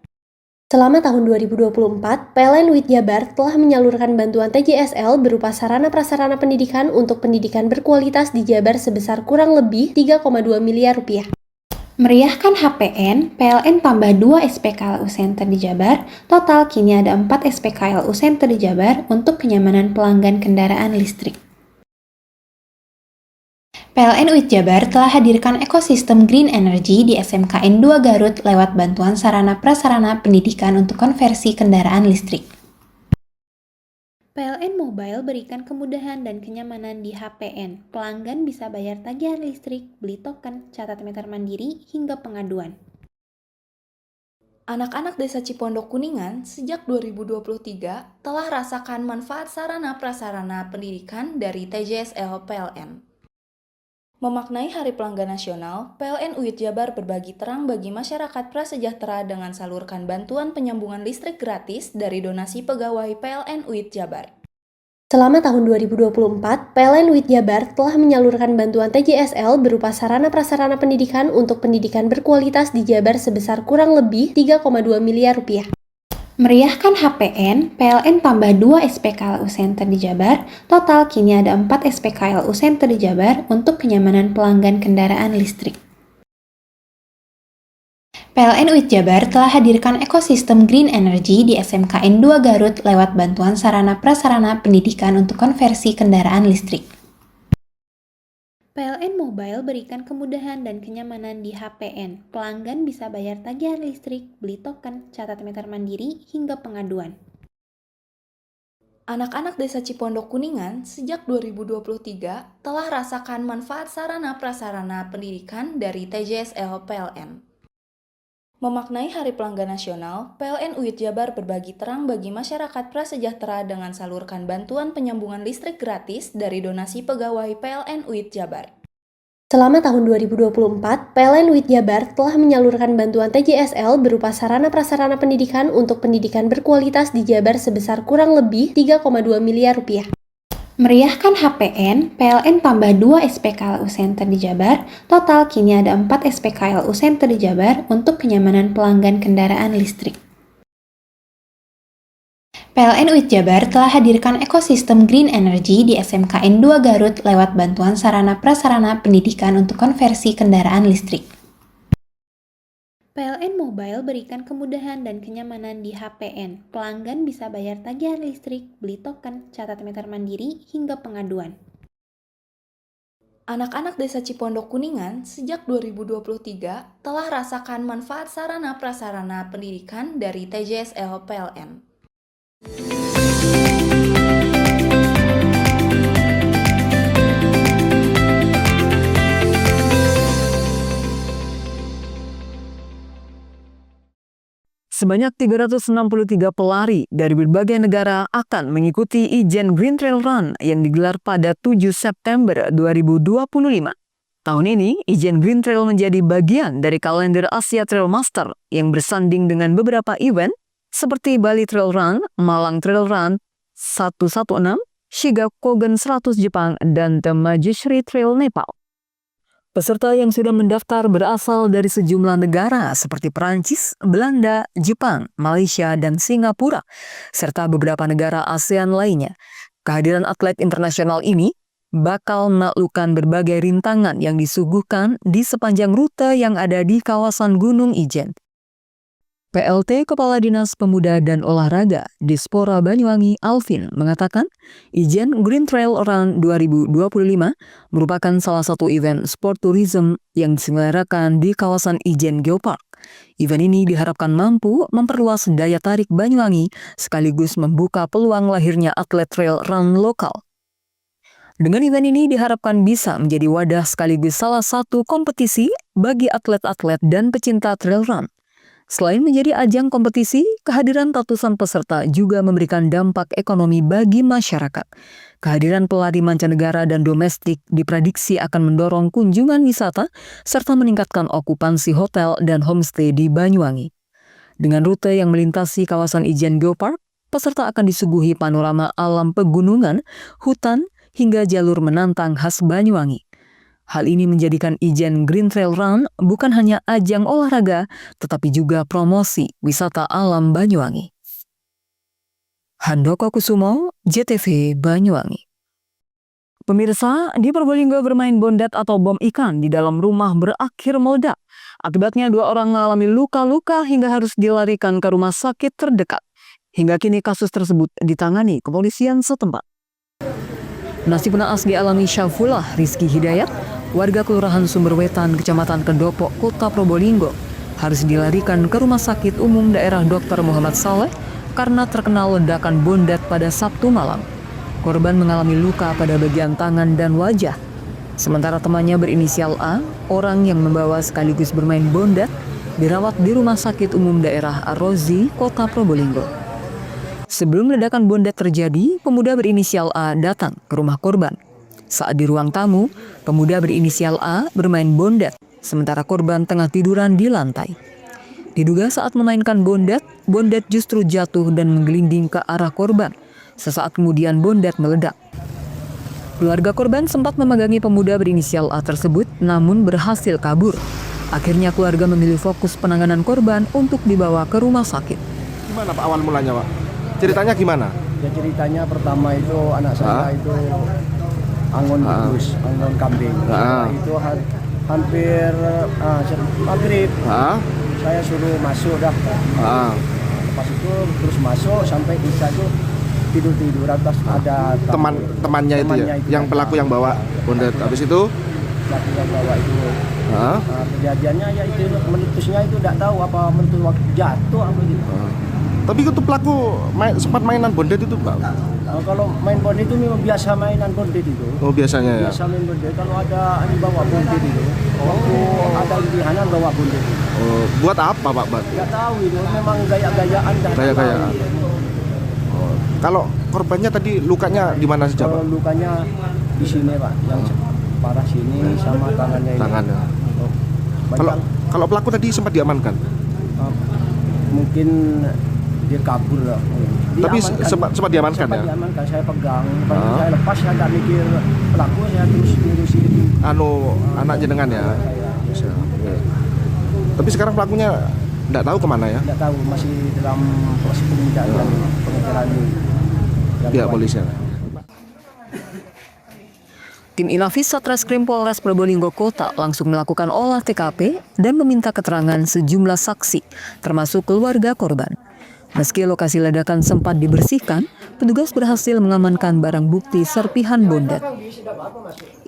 Speaker 8: Selama tahun 2024, PLN UIT Jabar telah menyalurkan bantuan TJSL berupa sarana prasarana pendidikan untuk pendidikan berkualitas di Jabar sebesar kurang lebih 3,2 miliar rupiah. Meriahkan HPN, PLN tambah 2 SPKLU Center di Jabar, total kini ada 4 SPKLU Center di Jabar untuk kenyamanan pelanggan kendaraan listrik. PLN UIT Jabar telah hadirkan ekosistem green energy di SMKN 2 Garut lewat bantuan sarana prasarana pendidikan untuk konversi kendaraan listrik. PLN Mobile berikan kemudahan dan kenyamanan di HPN. Pelanggan bisa bayar tagihan listrik, beli token, catat meter mandiri, hingga pengaduan.
Speaker 7: Anak-anak Desa Cipondok Kuningan sejak 2023 telah rasakan manfaat sarana prasarana pendidikan dari TJSL PLN. Memaknai Hari Pelanggan Nasional, PLN UIT Jabar berbagi terang bagi masyarakat prasejahtera dengan salurkan bantuan penyambungan listrik gratis dari donasi pegawai PLN UIT Jabar.
Speaker 8: Selama tahun 2024, PLN UIT Jabar telah menyalurkan bantuan TJSL berupa sarana prasarana pendidikan untuk pendidikan berkualitas di Jabar sebesar kurang lebih 3,2 miliar rupiah. Meriahkan HPN, PLN tambah 2 SPKLU Center di Jabar, total kini ada 4 SPKLU Center di Jabar untuk kenyamanan pelanggan kendaraan listrik. PLN UIT Jabar telah hadirkan ekosistem green energy di SMKN 2 Garut lewat bantuan sarana prasarana pendidikan untuk konversi kendaraan listrik. PLN Mobile berikan kemudahan dan kenyamanan di HPN. Pelanggan bisa bayar tagihan listrik, beli token, catat meter mandiri, hingga pengaduan.
Speaker 7: Anak-anak Desa Cipondok Kuningan sejak 2023 telah rasakan manfaat sarana prasarana pendidikan dari TJSL PLN. Memaknai Hari Pelanggan Nasional, PLN UIT Jabar berbagi terang bagi masyarakat prasejahtera dengan salurkan bantuan penyambungan listrik gratis dari donasi pegawai PLN UIT Jabar.
Speaker 8: Selama tahun 2024, PLN UIT Jabar telah menyalurkan bantuan TJSL berupa sarana-prasarana pendidikan untuk pendidikan berkualitas di Jabar sebesar kurang lebih 3,2 miliar rupiah. Meriahkan HPN, PLN tambah 2 SPKLU Center di Jabar, total kini ada 4 SPKLU Center di Jabar untuk kenyamanan pelanggan kendaraan listrik. PLN UIT Jabar telah hadirkan ekosistem Green Energy di SMKN 2 Garut lewat bantuan sarana-prasarana pendidikan untuk konversi kendaraan listrik. PLN Mobile berikan kemudahan dan kenyamanan di HPN. Pelanggan bisa bayar tagihan listrik, beli token, catat meter mandiri, hingga pengaduan.
Speaker 7: Anak-anak Desa Cipondok Kuningan sejak 2023 telah rasakan manfaat sarana prasarana pendidikan dari TJSL PLN.
Speaker 2: Sebanyak 363 pelari dari berbagai negara akan mengikuti Ijen Green Trail Run yang digelar pada 7 September 2025. Tahun ini, Ijen Green Trail menjadi bagian dari kalender Asia Trail Master yang bersanding dengan beberapa event seperti Bali Trail Run, Malang Trail Run 116, Shigakogen 100 Jepang, dan The Majeshri Trail Nepal. Peserta yang sudah mendaftar berasal dari sejumlah negara seperti Perancis, Belanda, Jepang, Malaysia, dan Singapura, serta beberapa negara ASEAN lainnya. Kehadiran atlet internasional ini bakal menaklukkan berbagai rintangan yang disuguhkan di sepanjang rute yang ada di kawasan Gunung Ijen. PLT Kepala Dinas Pemuda dan Olahraga Dispora Banyuwangi Alvin mengatakan Ijen Green Trail Run 2025 merupakan salah satu event sport tourism yang diselenggarakan di kawasan Ijen Geopark. Event ini diharapkan mampu memperluas daya tarik Banyuwangi sekaligus membuka peluang lahirnya atlet trail run lokal. Dengan event ini diharapkan bisa menjadi wadah sekaligus salah satu kompetisi bagi atlet-atlet dan pecinta trail run. Selain menjadi ajang kompetisi, kehadiran ratusan peserta juga memberikan dampak ekonomi bagi masyarakat. Kehadiran pelari mancanegara dan domestik diprediksi akan mendorong kunjungan wisata serta meningkatkan okupansi hotel dan homestay di Banyuwangi. Dengan rute yang melintasi kawasan Ijen Geopark, peserta akan disuguhi panorama alam pegunungan, hutan, hingga jalur menantang khas Banyuwangi. Hal ini menjadikan Ijen Green Trail Run bukan hanya ajang olahraga, tetapi juga promosi wisata alam Banyuwangi. Handoko Kusumo, JTV Banyuwangi. Pemirsa, di Probolinggo bermain bondet atau bom ikan di dalam rumah berakhir meledak. Akibatnya 2 orang mengalami luka-luka hingga harus dilarikan ke rumah sakit terdekat. Hingga kini kasus tersebut ditangani kepolisian setempat. Nasib naas dialami Syafullah Rizky Hidayat, warga Kelurahan Sumberwetan, Kecamatan Kedopok, Kota Probolinggo, harus dilarikan ke Rumah Sakit Umum Daerah Dr. Muhammad Saleh karena terkena ledakan bondet pada Sabtu malam. Korban mengalami luka pada bagian tangan dan wajah. Sementara temannya berinisial A, orang yang membawa sekaligus bermain bondet, dirawat di Rumah Sakit Umum Daerah Ar-Rozi, Kota Probolinggo. Sebelum ledakan bondet terjadi, pemuda berinisial A datang ke rumah korban. Saat di ruang tamu, pemuda berinisial A bermain bondet, sementara korban tengah tiduran di lantai. Diduga saat memainkan bondet justru jatuh dan menggelinding ke arah korban. Sesaat kemudian bondet meledak. Keluarga korban sempat memegangi pemuda berinisial A tersebut, namun berhasil kabur. Akhirnya keluarga memilih fokus penanganan korban untuk dibawa ke rumah sakit.
Speaker 13: Gimana Pak awal mulanya Pak? Ceritanya gimana?
Speaker 14: Ya ceritanya pertama itu anak saya itu angon tikus, angon kambing. Itu hampir maghrib. Saya suruh masuk dah. Pas itu terus masuk sampai Isa itu tidur atas ada
Speaker 13: temannya itu ya, yang pelaku yang bawa bondet. Habis itu
Speaker 14: pelaku yang bawa itu. Kejadiannya ya itu meletusnya itu tidak tahu apa meletus waktu jatuh apa gitu.
Speaker 13: Tapi itu pelaku sempat mainan bondet itu Pak?
Speaker 14: Kalau main bondet itu memang biasa mainan bondet itu.
Speaker 13: Oh biasanya ya.
Speaker 14: Biasa main bondet. Kalau ada yang bawa bondet itu, waktu ada lebihanan bawa bondet.
Speaker 13: Oh, buat apa Pak?
Speaker 14: Nggak tahu itu, memang gaya-gayaan.
Speaker 13: Gaya-gayaan. Oh, kalau korbannya tadi lukanya di mana saja Pak?
Speaker 14: Lukanya di sini Pak, yang parah sini sama tangannya ini.
Speaker 13: Tangannya. Kalau pelaku tadi sempat diamankan?
Speaker 14: Mungkin dia kabur lah.
Speaker 13: Tapi sempat diamankan ya?
Speaker 14: Sempat diamankan, saya pegang. Saya lepas, saya nggak mikir pelaku, saya terus ngurusin.
Speaker 13: Anak jenengan ya? Tapi sekarang pelakunya nggak tahu kemana ya?
Speaker 14: Nggak tahu, masih dalam proses pengejaran
Speaker 13: pihak polisi.
Speaker 2: Tim Inafis Satreskrim Polres Probolinggo Kota langsung melakukan olah TKP dan meminta keterangan sejumlah saksi, termasuk keluarga korban. Meski lokasi ledakan sempat dibersihkan, petugas berhasil mengamankan barang bukti serpihan bondet.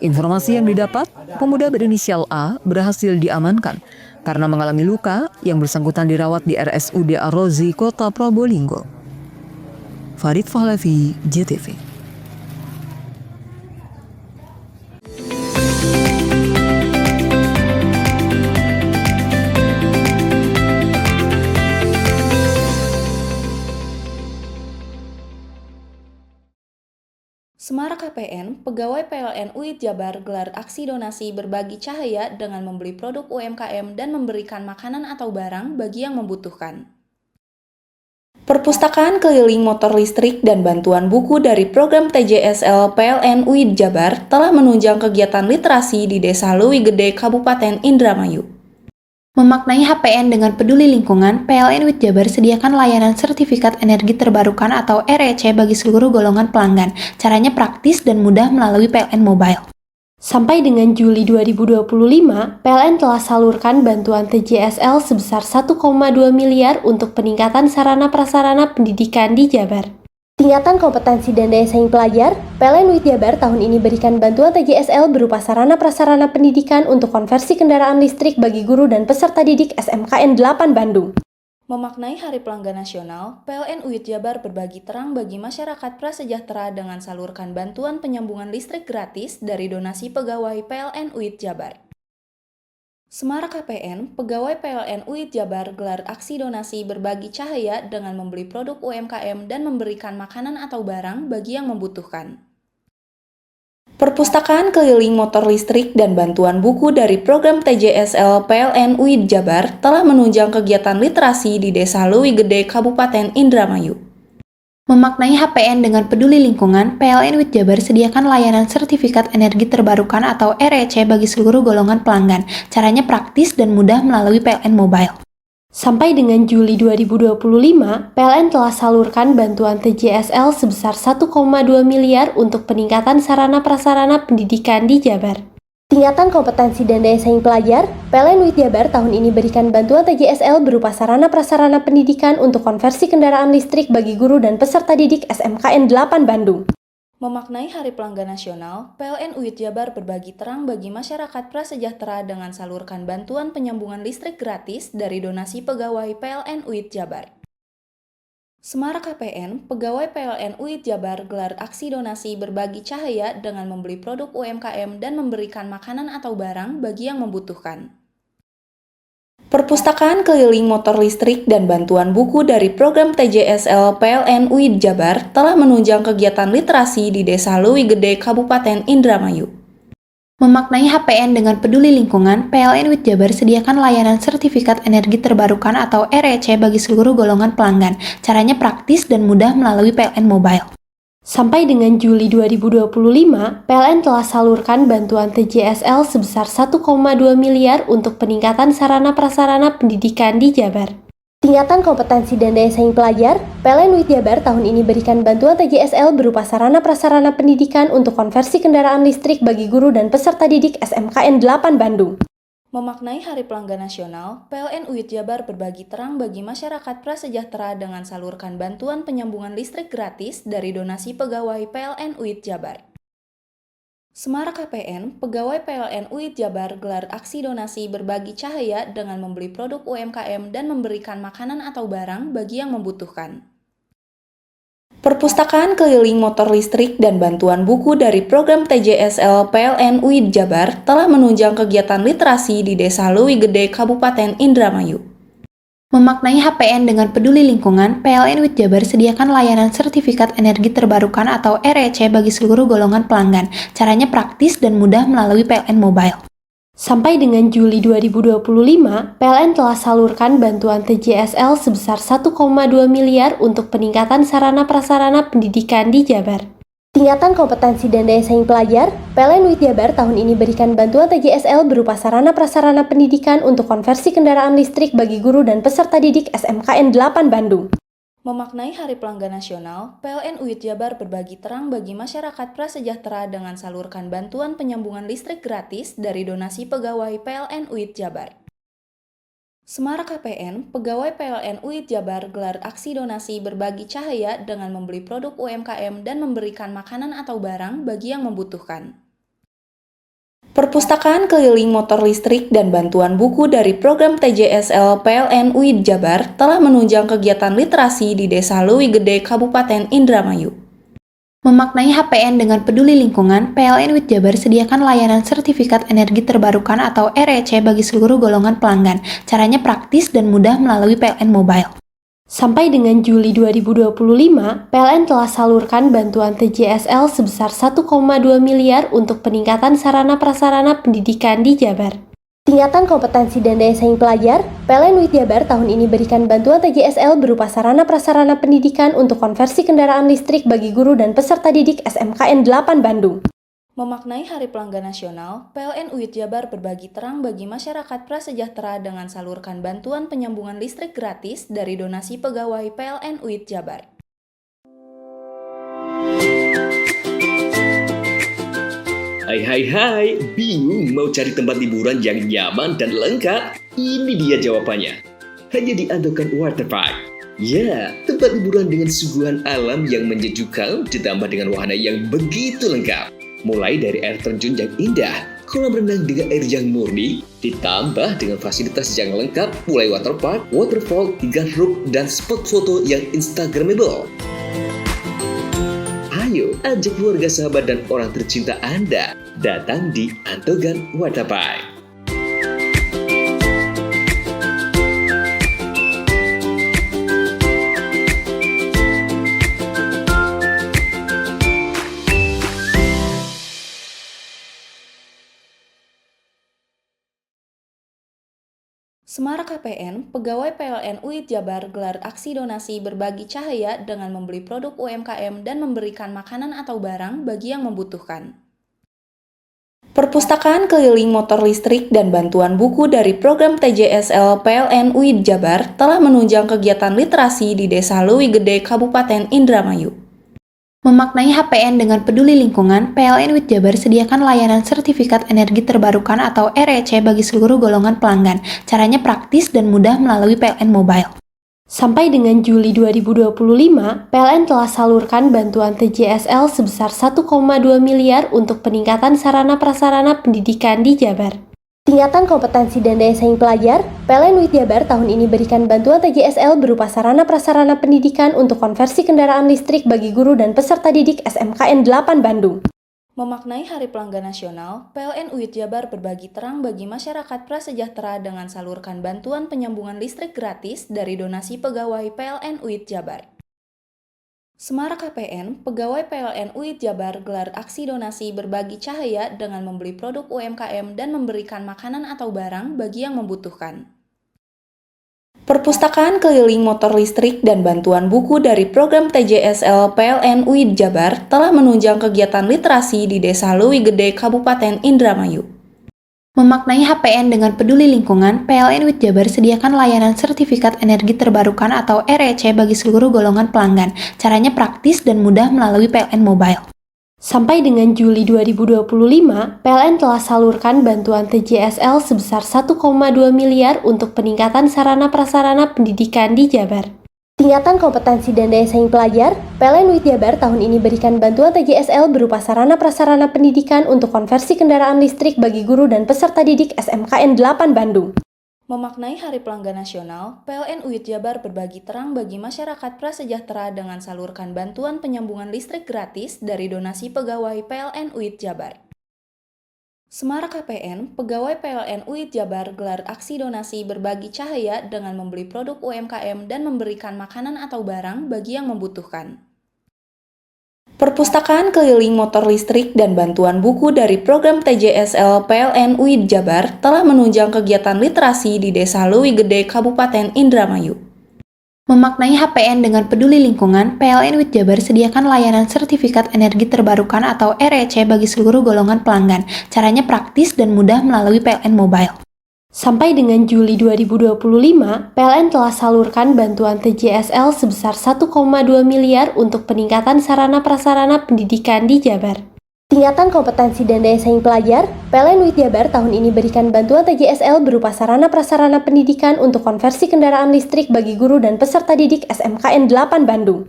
Speaker 2: Informasi yang didapat, pemuda berinisial A berhasil diamankan karena mengalami luka yang bersangkutan dirawat di RSUD Ar-Razi Kota Probolinggo. Farid Fahlavi, JTV.
Speaker 7: Semarak KPN, pegawai PLN UID Jabar gelar aksi donasi berbagi cahaya dengan membeli produk UMKM dan memberikan makanan atau barang bagi yang membutuhkan. Perpustakaan keliling motor listrik dan bantuan buku dari program TJSL PLN UID Jabar telah menunjang kegiatan literasi di Desa Leuwi Gede, Kabupaten Indramayu. Memaknai HPN dengan peduli lingkungan, PLN UID Jabar sediakan layanan sertifikat energi terbarukan atau REC bagi seluruh golongan pelanggan. Caranya praktis dan mudah melalui PLN Mobile.
Speaker 8: Sampai dengan Juli 2025, PLN telah salurkan bantuan TJSL sebesar 1,2 miliar untuk peningkatan sarana prasarana pendidikan di Jabar. Tingkatan kompetensi dan daya saing pelajar, PLN UID Jabar tahun ini berikan bantuan TJSL berupa sarana prasarana pendidikan untuk konversi kendaraan listrik bagi guru dan peserta didik SMKN 8 Bandung.
Speaker 7: Memaknai Hari Pelanggan Nasional, PLN UID Jabar berbagi terang bagi masyarakat prasejahtera dengan salurkan bantuan penyambungan listrik gratis dari donasi pegawai PLN UID Jabar. Semarak KPN, pegawai PLN UID Jabar gelar aksi donasi berbagi cahaya dengan membeli produk UMKM dan memberikan makanan atau barang bagi yang membutuhkan. Perpustakaan keliling motor listrik dan bantuan buku dari program TJSL PLN UID Jabar telah menunjang kegiatan literasi di Desa Leuwi Gede, Kabupaten Indramayu. Memaknai HPN dengan peduli lingkungan, PLN UID Jabar sediakan layanan sertifikat energi terbarukan atau REC bagi seluruh golongan pelanggan. Caranya praktis dan mudah melalui PLN Mobile.
Speaker 8: Sampai dengan Juli 2025, PLN telah salurkan bantuan TJSL sebesar 1,2 miliar untuk peningkatan sarana prasarana pendidikan di Jabar. Tingkatan kompetensi dan daya saing pelajar, PLN UID Jabar tahun ini berikan bantuan TJSL berupa sarana prasarana pendidikan untuk konversi kendaraan listrik bagi guru dan peserta didik SMKN 8 Bandung.
Speaker 7: Memaknai Hari Pelanggan Nasional, PLN UID Jabar berbagi terang bagi masyarakat prasejahtera dengan salurkan bantuan penyambungan listrik gratis dari donasi pegawai PLN UID Jabar. Semarak KPN, pegawai PLN UID Jabar gelar aksi donasi berbagi cahaya dengan membeli produk UMKM dan memberikan makanan atau barang bagi yang membutuhkan. Perpustakaan keliling motor listrik dan bantuan buku dari program TJSL PLN UID Jabar telah menunjang kegiatan literasi di Desa Leuwi Gede, Kabupaten Indramayu. Memaknai HPN dengan peduli lingkungan, PLN UID Jabar sediakan layanan sertifikat energi terbarukan atau REC bagi seluruh golongan pelanggan. Caranya praktis dan mudah melalui PLN Mobile.
Speaker 8: Sampai dengan Juli 2025, PLN telah salurkan bantuan TJSL sebesar 1,2 miliar untuk peningkatan sarana prasarana pendidikan di Jabar. Tingkatan kompetensi dan daya saing pelajar, PLN UID Jabar tahun ini berikan bantuan TJSL berupa sarana prasarana pendidikan untuk konversi kendaraan listrik bagi guru dan peserta didik SMKN 8 Bandung.
Speaker 7: Memaknai Hari Pelanggan Nasional, PLN UID Jabar berbagi terang bagi masyarakat prasejahtera dengan salurkan bantuan penyambungan listrik gratis dari donasi pegawai PLN UID Jabar. Semarak KPN, pegawai PLN UID Jabar gelar aksi donasi berbagi cahaya dengan membeli produk UMKM dan memberikan makanan atau barang bagi yang membutuhkan. Perpustakaan keliling motor listrik dan bantuan buku dari program TJSL PLN UID Jabar telah menunjang kegiatan literasi di Desa Leuwi Gede, Kabupaten Indramayu. Memaknai HPN dengan peduli lingkungan, PLN UID Jabar sediakan layanan sertifikat energi terbarukan atau REC bagi seluruh golongan pelanggan. Caranya praktis dan mudah melalui PLN Mobile. Sampai dengan Juli 2025, PLN telah salurkan bantuan TJSL sebesar 1,2 miliar untuk peningkatan sarana-prasarana pendidikan di Jabar. Tingkatan kompetensi dan daya saing pelajar, PLN UID Jabar tahun ini berikan bantuan TJSL berupa sarana-prasarana pendidikan untuk konversi kendaraan listrik bagi guru dan peserta didik SMKN 8 Bandung. Memaknai Hari Pelanggan Nasional, PLN UID Jabar berbagi terang bagi masyarakat prasejahtera dengan salurkan bantuan penyambungan listrik gratis dari donasi pegawai PLN UID Jabar. Semarak KPN, pegawai PLN UID Jabar gelar aksi donasi berbagi cahaya dengan membeli produk UMKM dan memberikan makanan atau barang bagi yang membutuhkan. Perpustakaan keliling motor listrik dan bantuan buku dari program TJSL PLN UID Jabar telah menunjang kegiatan literasi di Desa Leuwi Gede, Kabupaten Indramayu. Memaknai HPN dengan peduli lingkungan, PLN UID Jabar sediakan layanan sertifikat energi terbarukan atau REC bagi seluruh golongan pelanggan. Caranya praktis dan mudah melalui PLN Mobile. Sampai dengan Juli 2025, PLN telah salurkan bantuan TJSL sebesar 1,2 miliar untuk peningkatan sarana-prasarana pendidikan di Jabar. Tingkatan kompetensi dan daya saing pelajar, PLN UID Jabar tahun ini berikan bantuan TJSL berupa sarana-prasarana pendidikan untuk konversi kendaraan listrik bagi guru dan peserta didik SMKN 8 Bandung. Memaknai Hari Pelanggan Nasional, PLN UID Jabar berbagi terang bagi masyarakat prasejahtera dengan salurkan bantuan penyambungan listrik gratis dari donasi pegawai PLN UID Jabar.
Speaker 15: Hai, bingung mau cari tempat liburan yang nyaman dan lengkap? Ini dia jawabannya. Hanya di Andokan Waterpark. Ya, tempat liburan dengan suguhan alam yang menyejukkan ditambah dengan wahana yang begitu lengkap. Mulai dari air terjun yang indah, kolam renang dengan air yang murni, ditambah dengan fasilitas yang lengkap mulai waterpark, waterfall, hingga roof dan spot foto yang instagramable. Ayo, ajak keluarga, sahabat, dan orang tercinta Anda datang di Andokan Waterpark.
Speaker 7: Semarak KPN, pegawai PLN UID Jabar gelar aksi donasi berbagi cahaya dengan membeli produk UMKM dan memberikan makanan atau barang bagi yang membutuhkan. Perpustakaan keliling motor listrik dan bantuan buku dari program TJSL PLN UID Jabar telah menunjang kegiatan literasi di Desa Leuwi Gede, Kabupaten Indramayu. Memaknai HPN dengan peduli lingkungan, PLN UID Jabar sediakan layanan sertifikat energi terbarukan atau REC bagi seluruh golongan pelanggan. Caranya praktis dan mudah melalui PLN Mobile. Sampai dengan Juli 2025, PLN telah salurkan bantuan TJSL sebesar 1,2 miliar untuk peningkatan sarana-prasarana pendidikan di Jabar. Tingkatan kompetensi dan daya saing pelajar, PLN UID Jabar tahun ini berikan bantuan TJSL berupa sarana-prasarana pendidikan untuk konversi kendaraan listrik bagi guru dan peserta didik SMKN 8 Bandung. Memaknai Hari Pelanggan Nasional, PLN UID Jabar berbagi terang bagi masyarakat prasejahtera dengan salurkan bantuan penyambungan listrik gratis dari donasi pegawai PLN UID Jabar. Semarak KPN, pegawai PLN UID Jabar gelar aksi donasi berbagi cahaya dengan membeli produk UMKM dan memberikan makanan atau barang bagi yang membutuhkan. Perpustakaan keliling motor listrik dan bantuan buku dari program TJSL PLN UID Jabar telah menunjang kegiatan literasi di Desa Leuwi Gede, Kabupaten Indramayu. Memaknai HPN dengan peduli lingkungan, PLN UID Jabar sediakan layanan sertifikat energi terbarukan atau REC bagi seluruh golongan pelanggan. Caranya praktis dan mudah melalui PLN Mobile. Sampai dengan Juli 2025, PLN telah salurkan bantuan TJSL sebesar 1,2 miliar untuk peningkatan sarana-prasarana pendidikan di Jabar. Tingkatan kompetensi dan daya saing pelajar, PLN UID Jabar tahun ini berikan bantuan TJSL berupa sarana-prasarana pendidikan untuk konversi kendaraan listrik bagi guru dan peserta didik SMKN 8 Bandung. Memaknai Hari Pelanggan Nasional, PLN UIT Jabar berbagi terang bagi masyarakat prasejahtera dengan salurkan bantuan penyambungan listrik gratis dari donasi pegawai PLN UIT Jabar. Semarak KPN, pegawai PLN UIT Jabar gelar aksi donasi berbagi cahaya dengan membeli produk UMKM dan memberikan makanan atau barang bagi yang membutuhkan. Perpustakaan keliling motor listrik dan bantuan buku dari program TJSL PLN UIT Jabar telah menunjang kegiatan literasi di Desa Leuwi Gede, Kabupaten Indramayu. Memaknai HPN dengan peduli lingkungan, PLN UIT Jabar sediakan layanan sertifikat energi terbarukan atau REC bagi seluruh golongan pelanggan. Caranya praktis dan mudah melalui PLN Mobile. Sampai dengan Juli 2025, PLN telah salurkan bantuan TJSL sebesar 1,2 miliar untuk peningkatan sarana-prasarana pendidikan di Jabar. Tingkatan kompetensi dan daya saing pelajar, PLN UIT Jabar tahun ini berikan bantuan TJSL berupa sarana-prasarana pendidikan untuk konversi kendaraan listrik bagi guru dan peserta didik SMKN 8 Bandung.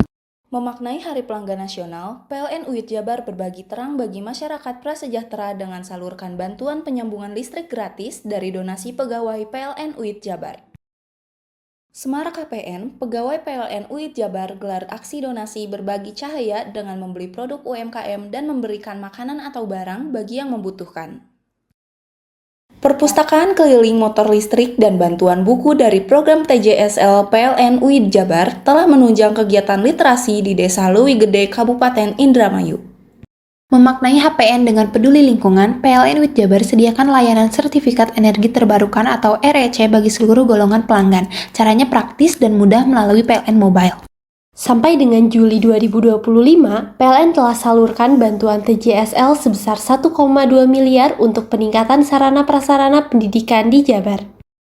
Speaker 7: Memaknai Hari Pelanggan Nasional, PLN UIT Jabar berbagi terang bagi masyarakat prasejahtera dengan salurkan bantuan penyambungan listrik gratis dari donasi pegawai PLN UIT Jabar. Semarak KPN, pegawai PLN UIT Jabar gelar aksi donasi berbagi cahaya dengan membeli produk UMKM dan memberikan makanan atau barang bagi yang membutuhkan. Perpustakaan keliling motor listrik dan bantuan buku dari program TJSL PLN UIT Jabar telah menunjang kegiatan literasi di Desa Leuwi Gede, Kabupaten Indramayu. Memaknai HPN dengan peduli lingkungan, PLN UIT Jabar sediakan layanan sertifikat energi terbarukan atau REC bagi seluruh golongan pelanggan. Caranya praktis dan mudah melalui PLN Mobile. Sampai dengan Juli 2025, PLN telah salurkan bantuan TJSL sebesar 1,2 miliar untuk peningkatan sarana-prasarana pendidikan di Jabar.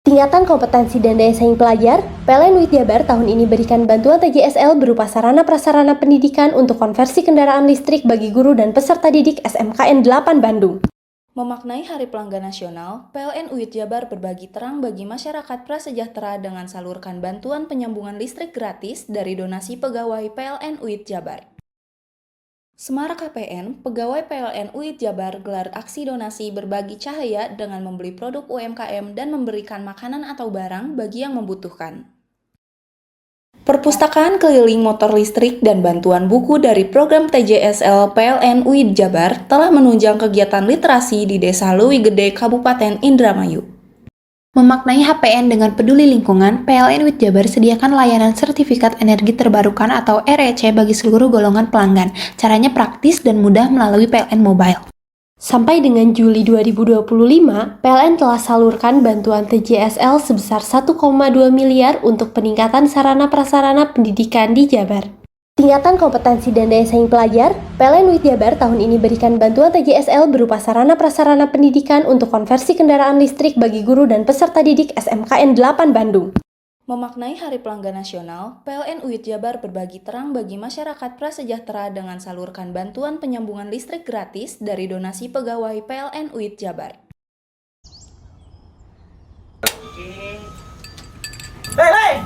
Speaker 7: Tingkatan kompetensi dan daya saing pelajar, PLN UIT Jabar tahun ini berikan bantuan TJSL berupa sarana-prasarana pendidikan untuk konversi kendaraan listrik bagi guru dan peserta didik SMKN 8 Bandung. Memaknai Hari Pelanggan Nasional, PLN UIT Jabar berbagi terang bagi masyarakat prasejahtera dengan salurkan bantuan penyambungan listrik gratis dari donasi pegawai PLN UIT Jabar. Semarak KPN, pegawai PLN UIT Jabar gelar aksi donasi berbagi cahaya dengan membeli produk UMKM dan memberikan makanan atau barang bagi yang membutuhkan. Perpustakaan keliling motor listrik dan bantuan buku dari program TJSL PLN UIT Jabar telah menunjang kegiatan literasi di Desa Leuwi Gede, Kabupaten Indramayu. Memaknai HPN dengan peduli lingkungan, PLN UIT Jabar sediakan layanan sertifikat energi terbarukan atau REC bagi seluruh golongan pelanggan. Caranya praktis dan mudah melalui PLN Mobile. Sampai dengan Juli 2025, PLN telah salurkan bantuan TJSL sebesar 1,2 miliar untuk peningkatan sarana-prasarana pendidikan di Jabar. Tingkatan kompetensi dan daya saing pelajar, PLN UIT Jabar tahun ini berikan bantuan TJSL berupa sarana-prasarana pendidikan untuk konversi kendaraan listrik bagi guru dan peserta didik SMKN 8 Bandung. Memaknai Hari Pelanggan Nasional, PLN UIT Jabar berbagi terang bagi masyarakat prasejahtera dengan salurkan bantuan penyambungan listrik gratis dari donasi pegawai PLN UIT Jabar.
Speaker 9: Hei,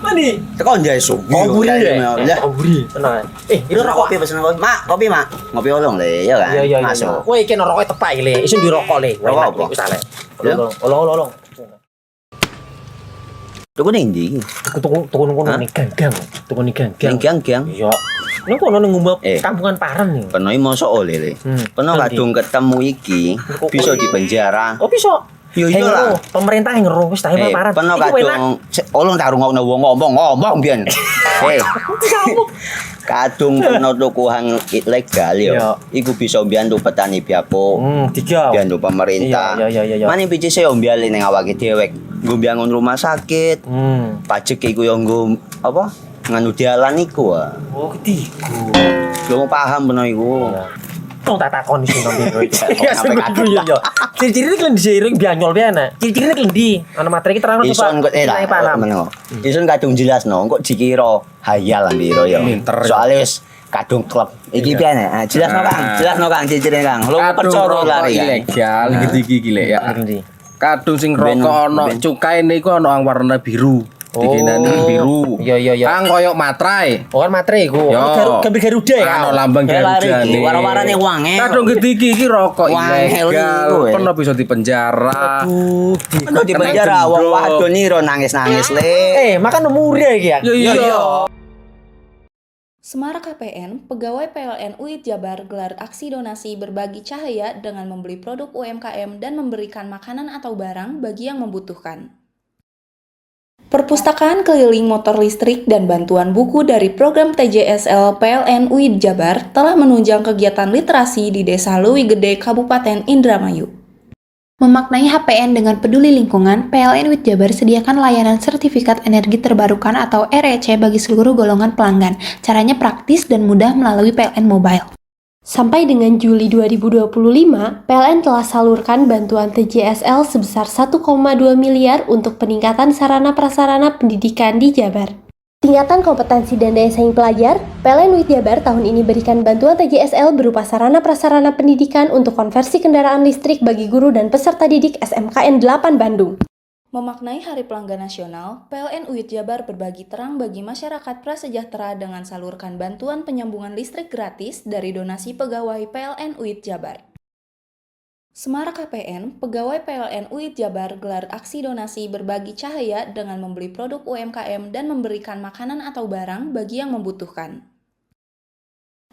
Speaker 9: mandi.
Speaker 10: Tekan jaya su.
Speaker 9: Ngoburi ya. Ngoburi, tenang. Ini rokok.
Speaker 10: Kopi pesen kopi. Mak, kopi mak. Ngopi olong le, ya kan?
Speaker 9: Iya.
Speaker 10: Masuk.
Speaker 9: Kowe iki rokoknya tepak le, isin dirokok le.
Speaker 10: Rokok apa?
Speaker 9: Wis ale. Olong.
Speaker 10: Tuku ning ndi?
Speaker 9: Tuku ning gang. Tuku ning gang.
Speaker 10: Gang.
Speaker 9: Iya. Ning kono ning ngumbap kampungan Paren nih.
Speaker 10: Peno mosok oleh le. Peno kadung ketemu iki bisa dipenjara.
Speaker 9: Oh bisa.
Speaker 10: Yo iya lah.
Speaker 9: Pemerintah yang ngeru wis tahe Paren.
Speaker 10: Peno kadung olong tak rungokno wong ngomong biyen. Kadung peno tuku hang ilegal yo. Iku bisa mbiyantu petani biapo. Mbiyantu pemerintah.
Speaker 9: Iya.
Speaker 10: Mane picise yo mbiale ning awake dhewek. Nggo mbiangun rumah sakit. Pajak iku yo nggo apa? Nganu dalan iku.
Speaker 9: Oh, ketiku.
Speaker 10: Lu paham peno iku.
Speaker 9: Tong tak takon iso nang biro iki. Ya yo. Ciri-ciri iki diseiring bianyol piye Ciri-ciri iki ndi? Ana materi iki terang coba.
Speaker 10: Ison kok meneng. Ison kadung jelasno, kok dikira hayal nang biro yo. Soale wis kadung klub. Iki piye nek? Jelasno Kang ciri-cirine Kang. Lu percaya lari
Speaker 11: ilegal iki lek ya. Kadung sing rokok ana cukaine iku ana warna biru. dikinani biru.
Speaker 9: Iya.
Speaker 11: Kang koyo matrai.
Speaker 9: Oh kan matrai iku. Gambar Garuda ya.
Speaker 11: Ano lambang Garuda nih.
Speaker 10: Warna-warnane wangi.
Speaker 11: Kadung iki rokok
Speaker 10: Wangel
Speaker 11: ilegal.
Speaker 10: iku,
Speaker 11: Pernah bisa dipenjara.
Speaker 10: Ono di penjara wong wadon niro nangis-nangis le.
Speaker 9: Makan murah iki ya.
Speaker 11: Iya.
Speaker 7: Semara KPN, pegawai PLN UID Jabar gelar aksi donasi berbagi cahaya dengan membeli produk UMKM dan memberikan makanan atau barang bagi yang membutuhkan. Perpustakaan keliling motor listrik dan bantuan buku dari program TJSL PLN UID Jabar telah menunjang kegiatan literasi di Desa Leuwi Gede, Kabupaten Indramayu. Memaknai HPN dengan peduli lingkungan, PLN UID Jabar sediakan layanan sertifikat energi terbarukan atau REC bagi seluruh golongan pelanggan. Caranya praktis dan mudah melalui PLN Mobile. Sampai dengan Juli 2025, PLN telah salurkan bantuan TJSL sebesar 1,2 miliar untuk peningkatan sarana-prasarana pendidikan di Jabar. Tingkatan kompetensi dan daya saing pelajar, PLN UID Jabar tahun ini berikan bantuan TJSL berupa sarana-prasarana pendidikan untuk konversi kendaraan listrik bagi guru dan peserta didik SMKN 8 Bandung. Memaknai Hari Pelanggan Nasional, PLN UID Jabar berbagi terang bagi masyarakat prasejahtera dengan salurkan bantuan penyambungan listrik gratis dari donasi pegawai PLN UID Jabar. Semara KPN, pegawai PLN UID Jabar gelar aksi donasi berbagi cahaya dengan membeli produk UMKM dan memberikan makanan atau barang bagi yang membutuhkan.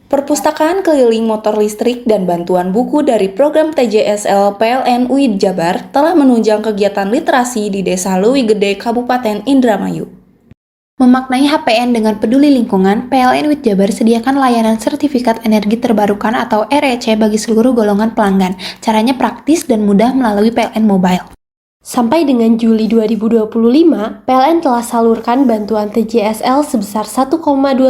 Speaker 7: Perpustakaan keliling motor listrik dan bantuan buku dari program TJSL PLN UID Jabar telah menunjang kegiatan literasi di Desa Leuwi Gede, Kabupaten Indramayu. Memaknai HPN dengan peduli lingkungan, PLN UID Jabar sediakan layanan sertifikat energi terbarukan atau REC bagi seluruh golongan pelanggan. Caranya praktis dan mudah melalui PLN Mobile. Sampai dengan Juli 2025, PLN telah salurkan bantuan TJSL sebesar 1,2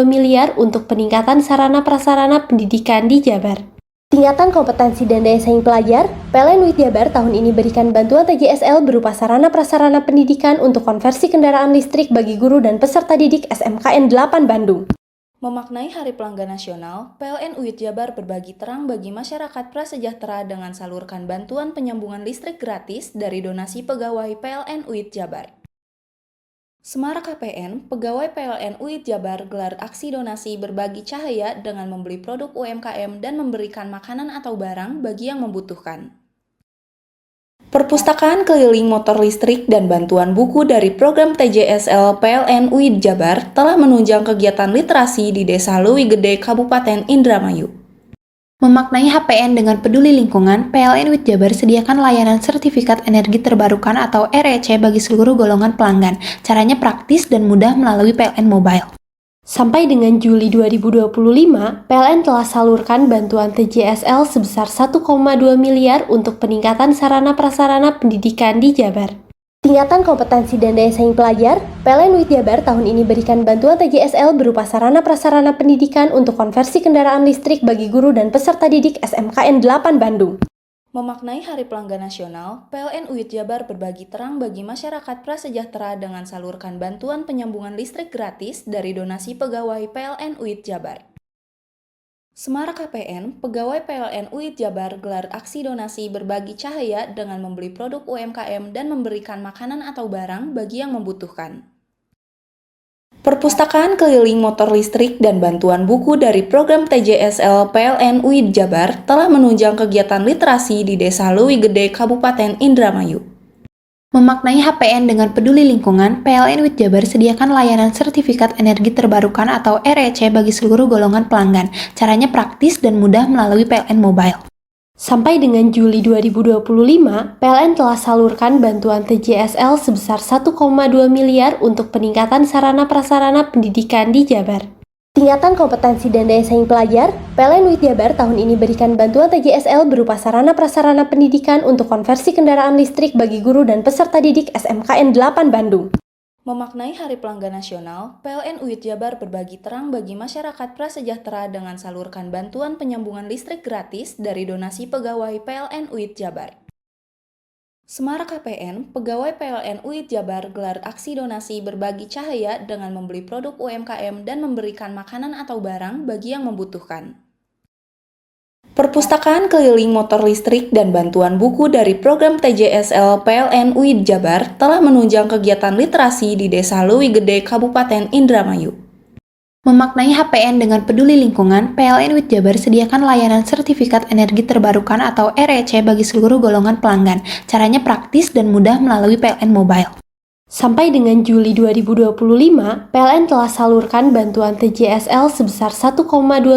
Speaker 7: miliar untuk peningkatan sarana-prasarana pendidikan di Jabar. Tingkatan kompetensi dan daya saing pelajar, PLN UID Jabar tahun ini berikan bantuan TJSL berupa sarana-prasarana pendidikan untuk konversi kendaraan listrik bagi guru dan peserta didik SMKN 8 Bandung. Memaknai Hari Pelanggan Nasional, PLN UID Jabar berbagi terang bagi masyarakat prasejahtera dengan salurkan bantuan penyambungan listrik gratis dari donasi pegawai PLN UID Jabar. Semara KPN, pegawai PLN UID Jabar gelar aksi donasi berbagi cahaya dengan membeli produk UMKM dan memberikan makanan atau barang bagi yang membutuhkan. Perpustakaan keliling motor listrik dan bantuan buku dari program TJSL PLN UID Jabar telah menunjang kegiatan literasi di Desa Leuwi Gede, Kabupaten Indramayu. Memaknai HPN dengan peduli lingkungan, PLN UID Jabar sediakan layanan sertifikat energi terbarukan atau REC bagi seluruh golongan pelanggan. Caranya praktis dan mudah melalui PLN Mobile. Sampai dengan Juli 2025, PLN telah salurkan bantuan TJSL sebesar 1,2 miliar untuk peningkatan sarana-prasarana pendidikan di Jabar. Tingkatan kompetensi dan daya saing pelajar, PLN UID Jabar tahun ini berikan bantuan TJSL berupa sarana-prasarana pendidikan untuk konversi kendaraan listrik bagi guru dan peserta didik SMKN 8 Bandung. Memaknai Hari Pelanggan Nasional, PLN UID Jabar berbagi terang bagi masyarakat prasejahtera dengan salurkan bantuan penyambungan listrik gratis dari donasi pegawai PLN UID Jabar. Semara KPN, pegawai PLN UID Jabar gelar aksi donasi berbagi cahaya dengan membeli produk UMKM dan memberikan makanan atau barang bagi yang membutuhkan. Perpustakaan keliling motor listrik dan bantuan buku dari program TJSL PLN UID Jabar telah menunjang kegiatan literasi di Desa Leuwi Gede, Kabupaten Indramayu. Memaknai HPN dengan peduli lingkungan, PLN UID Jabar sediakan layanan sertifikat energi terbarukan atau REC bagi seluruh golongan pelanggan. Caranya praktis dan mudah melalui PLN Mobile. Sampai dengan Juli 2025, PLN telah salurkan bantuan TJSL sebesar 1,2 miliar untuk peningkatan sarana-prasarana pendidikan di Jabar. Tingkatan kompetensi dan daya saing pelajar, PLN UID Jabar tahun ini berikan bantuan TJSL berupa sarana-prasarana pendidikan untuk konversi kendaraan listrik bagi guru dan peserta didik SMKN 8 Bandung. Memaknai Hari Pelanggan Nasional, PLN UID Jabar berbagi terang bagi masyarakat prasejahtera dengan salurkan bantuan penyambungan listrik gratis dari donasi pegawai PLN UID Jabar. Semara KPN, pegawai PLN UID Jabar gelar aksi donasi berbagi cahaya dengan membeli produk UMKM dan memberikan makanan atau barang bagi yang membutuhkan. Perpustakaan keliling motor listrik dan bantuan buku dari program TJSL PLN UID Jabar telah menunjang kegiatan literasi di Desa Leuwi Gede, Kabupaten Indramayu. Memaknai HPN dengan peduli lingkungan, PLN UID Jabar sediakan layanan sertifikat energi terbarukan atau REC bagi seluruh golongan pelanggan. Caranya praktis dan mudah melalui PLN Mobile.
Speaker 8: Sampai dengan Juli 2025, PLN telah salurkan bantuan TJSL sebesar 1,2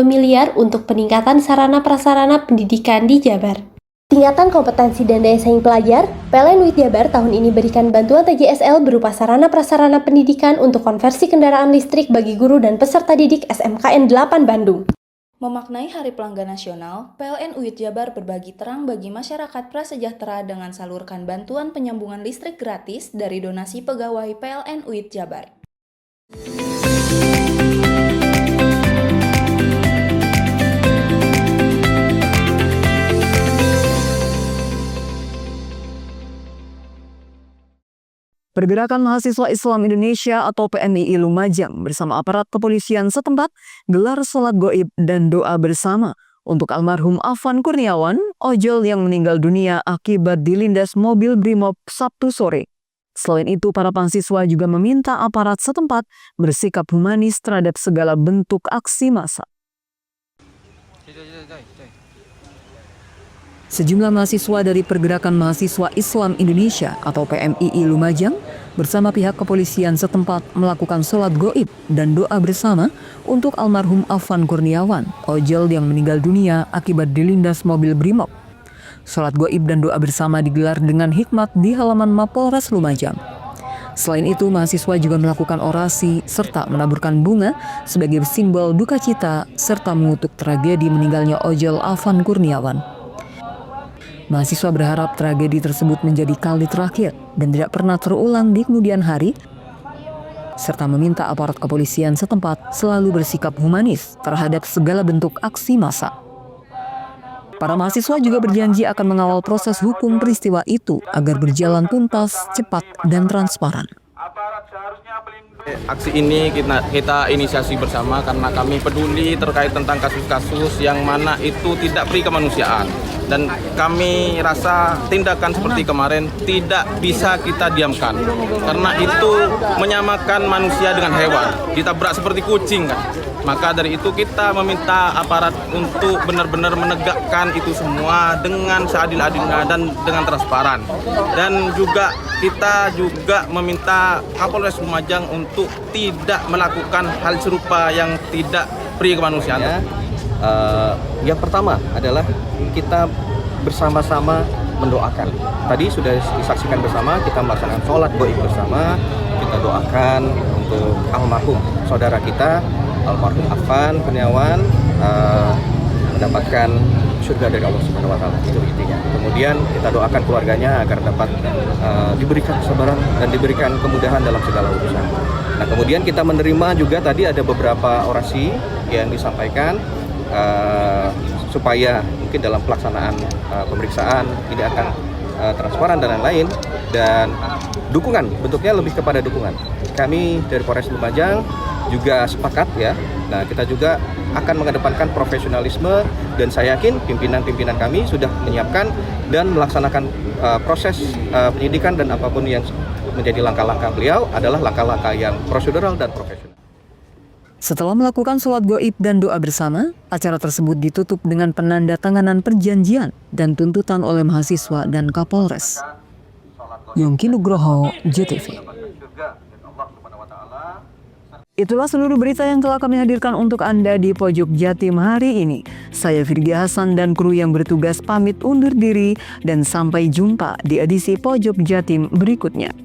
Speaker 8: miliar untuk peningkatan sarana-prasarana pendidikan di Jabar. Tingkatan kompetensi dan daya saing pelajar, PLN UID Jabar tahun ini berikan bantuan TJSL berupa sarana-prasarana pendidikan untuk konversi kendaraan listrik bagi guru dan peserta didik SMKN 8 Bandung.
Speaker 7: Memaknai Hari Pelanggan Nasional, PLN UID Jabar berbagi terang bagi masyarakat prasejahtera dengan salurkan bantuan penyambungan listrik gratis dari donasi pegawai PLN UID Jabar.
Speaker 2: Pergerakan Mahasiswa Islam Indonesia atau PMII Lumajang bersama aparat kepolisian setempat gelar sholat goib dan doa bersama untuk almarhum Afan Kurniawan, ojol yang meninggal dunia akibat dilindas mobil Brimob Sabtu sore. Selain itu, para mahasiswa juga meminta aparat setempat bersikap humanis terhadap segala bentuk aksi massa. Sejumlah mahasiswa dari Pergerakan Mahasiswa Islam Indonesia atau PMII Lumajang bersama pihak kepolisian setempat melakukan sholat goib dan doa bersama untuk almarhum Afan Kurniawan, ojol yang meninggal dunia akibat dilindas mobil Brimob. Sholat goib dan doa bersama digelar dengan hikmat di halaman Mapolres Lumajang. Selain itu, mahasiswa juga melakukan orasi serta menaburkan bunga sebagai simbol duka cita serta mengutuk tragedi meninggalnya ojol Afan Kurniawan. Mahasiswa berharap tragedi tersebut menjadi kali terakhir dan tidak pernah terulang di kemudian hari, serta meminta aparat kepolisian setempat selalu bersikap humanis terhadap segala bentuk aksi massa. Para mahasiswa juga berjanji akan mengawal proses hukum peristiwa itu agar berjalan tuntas, cepat, dan transparan.
Speaker 11: Aksi ini kita inisiasi bersama karena kami peduli terkait tentang kasus-kasus yang mana itu tidak peri kemanusiaan. Dan kami rasa tindakan seperti kemarin tidak bisa kita diamkan. Karena itu menyamakan manusia dengan hewan, ditabrak seperti kucing kan. Maka dari itu kita meminta aparat untuk benar-benar menegakkan itu semua dengan seadil-adilnya dan dengan transparan. Dan juga kita juga meminta Kapolres Lumajang untuk tidak melakukan hal serupa yang tidak peri kemanusiaan.
Speaker 13: Yang pertama adalah kita bersama-sama mendoakan. Tadi sudah disaksikan bersama, kita melaksanakan sholat goib bersama. Kita doakan untuk almarhum saudara kita, almarhum Afan Kurniawan, mendapatkan surga dari Allah Subhanahu wa Ta'ala. Itu intinya. Kemudian kita doakan keluarganya agar dapat diberikan kesabaran dan diberikan kemudahan dalam segala urusan. Nah, kemudian kita menerima juga tadi ada beberapa orasi yang disampaikan supaya mungkin dalam pelaksanaan pemeriksaan tidak akan transparan dan lain-lain, dan dukungan, bentuknya lebih kepada dukungan. Kami dari Polres Lumajang juga sepakat ya. Nah, kita juga akan mengedepankan profesionalisme, dan saya yakin pimpinan-pimpinan kami sudah menyiapkan dan melaksanakan proses penyidikan, dan apapun yang menjadi langkah-langkah beliau adalah langkah-langkah yang prosedural dan profesional.
Speaker 2: Setelah melakukan sholat goib dan doa bersama, acara tersebut ditutup dengan penandatanganan perjanjian dan tuntutan oleh mahasiswa dan Kapolres. Yongki Nugroho, JTV. Itulah seluruh berita yang telah kami hadirkan untuk Anda di Pojok Jatim hari ini. Saya Virgi Hasan dan kru yang bertugas pamit undur diri, dan sampai jumpa di edisi Pojok Jatim berikutnya.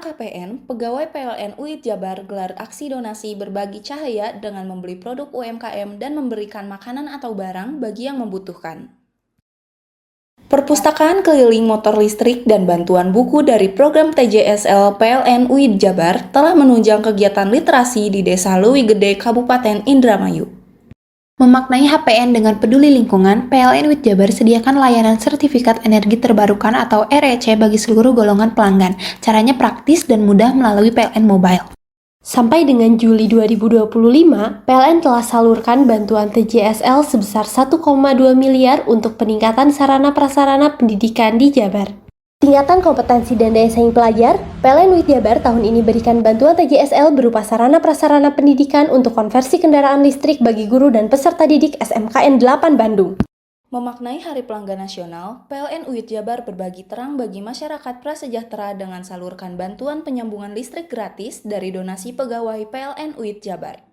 Speaker 7: Semarang KPN, pegawai PLN UID Jabar gelar aksi donasi berbagi cahaya dengan membeli produk UMKM dan memberikan makanan atau barang bagi yang membutuhkan. Perpustakaan keliling motor listrik dan bantuan buku dari program TJSL PLN UID Jabar telah menunjang kegiatan literasi di Desa Leuwi Gede, Kabupaten Indramayu. Memaknai HPN dengan peduli lingkungan, PLN UID Jabar sediakan layanan sertifikat energi terbarukan atau REC bagi seluruh golongan pelanggan. Caranya praktis dan mudah melalui PLN Mobile. Sampai dengan Juli 2025, PLN telah salurkan bantuan TJSL sebesar 1,2 miliar untuk peningkatan sarana prasarana pendidikan di Jabar. Tingkatan kompetensi dan daya saing pelajar, PLN UID Jabar tahun ini berikan bantuan TJSL berupa sarana prasarana pendidikan untuk konversi kendaraan listrik bagi guru dan peserta didik SMKN 8 Bandung. Memaknai Hari Pelanggan Nasional, PLN UID Jabar berbagi terang bagi masyarakat prasejahtera dengan salurkan bantuan penyambungan listrik gratis dari donasi pegawai PLN UID Jabar.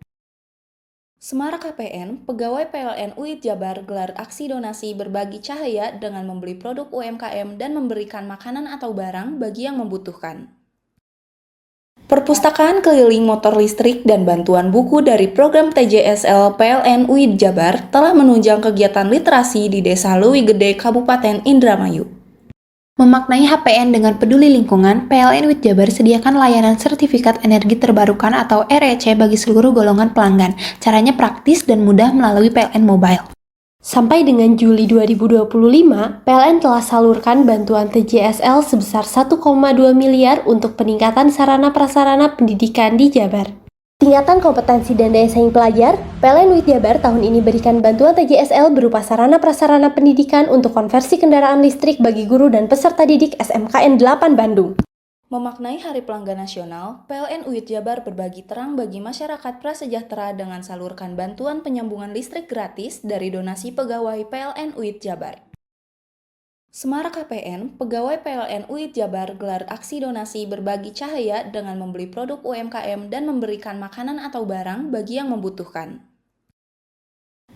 Speaker 7: Semarang KPN, pegawai PLN UID Jabar gelar aksi donasi berbagi cahaya dengan membeli produk UMKM dan memberikan makanan atau barang bagi yang membutuhkan. Perpustakaan keliling motor listrik dan bantuan buku dari program TJSL PLN UID Jabar telah menunjang kegiatan literasi di Desa Leuwi Gede, Kabupaten Indramayu. Memaknai HPN dengan peduli lingkungan, PLN UID Jabar sediakan layanan sertifikat energi terbarukan atau REC bagi seluruh golongan pelanggan. Caranya praktis dan mudah melalui PLN Mobile. Sampai dengan Juli 2025, PLN telah salurkan bantuan TJSL sebesar 1,2 miliar untuk peningkatan sarana prasarana pendidikan di Jabar. Tingkatan kompetensi dan daya saing pelajar, PLN UID Jabar tahun ini berikan bantuan TJSL berupa sarana prasarana pendidikan untuk konversi kendaraan listrik bagi guru dan peserta didik SMKN 8 Bandung. Memaknai Hari Pelanggan Nasional, PLN UID Jabar berbagi terang bagi masyarakat prasejahtera dengan salurkan bantuan penyambungan listrik gratis dari donasi pegawai PLN UID Jabar. Semarang KPN, pegawai PLN UID Jabar gelar aksi donasi berbagi cahaya dengan membeli produk UMKM dan memberikan makanan atau barang bagi yang membutuhkan.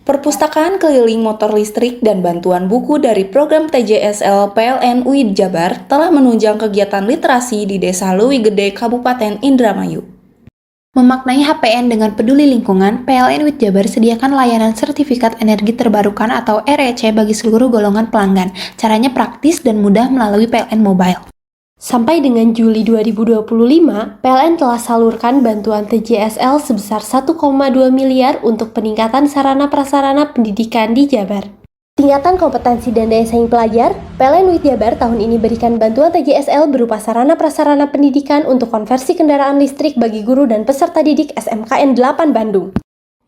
Speaker 7: Perpustakaan keliling motor listrik dan bantuan buku dari program TJSL PLN UID Jabar telah menunjang kegiatan literasi di Desa Leuwi Gede, Kabupaten Indramayu. Memaknai HPN dengan peduli lingkungan, PLN UID Jabar sediakan layanan sertifikat energi terbarukan atau REC bagi seluruh golongan pelanggan. Caranya praktis dan mudah melalui PLN Mobile. Sampai dengan Juli 2025, PLN telah salurkan bantuan TJSL sebesar 1,2 miliar untuk peningkatan sarana prasarana pendidikan di Jabar. Tingkatan kompetensi dan daya saing pelajar, PLN UID Jabar tahun ini berikan bantuan TJSL berupa sarana prasarana pendidikan untuk konversi kendaraan listrik bagi guru dan peserta didik SMKN 8 Bandung.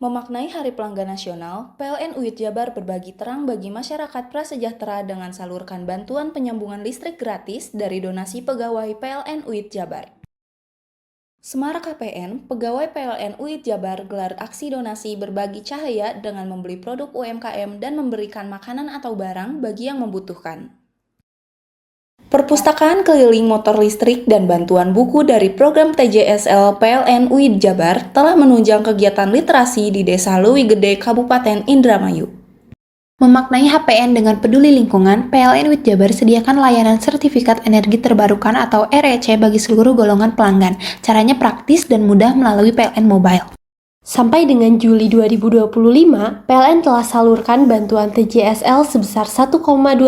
Speaker 7: Memaknai Hari Pelanggan Nasional, PLN UID Jabar berbagi terang bagi masyarakat prasejahtera dengan salurkan bantuan penyambungan listrik gratis dari donasi pegawai PLN UID Jabar. Semarang KPN, pegawai PLN UID Jabar gelar aksi donasi berbagi cahaya dengan membeli produk UMKM dan memberikan makanan atau barang bagi yang membutuhkan. Perpustakaan keliling motor listrik dan bantuan buku dari program TJSL PLN UID Jabar telah menunjang kegiatan literasi di Desa Leuwi Gede, Kabupaten Indramayu. Memaknai HPN dengan peduli lingkungan, PLN UID Jabar sediakan layanan sertifikat energi terbarukan atau REC bagi seluruh golongan pelanggan. Caranya praktis dan mudah melalui PLN Mobile. Sampai dengan Juli 2025, PLN telah salurkan bantuan TJSL sebesar 1,2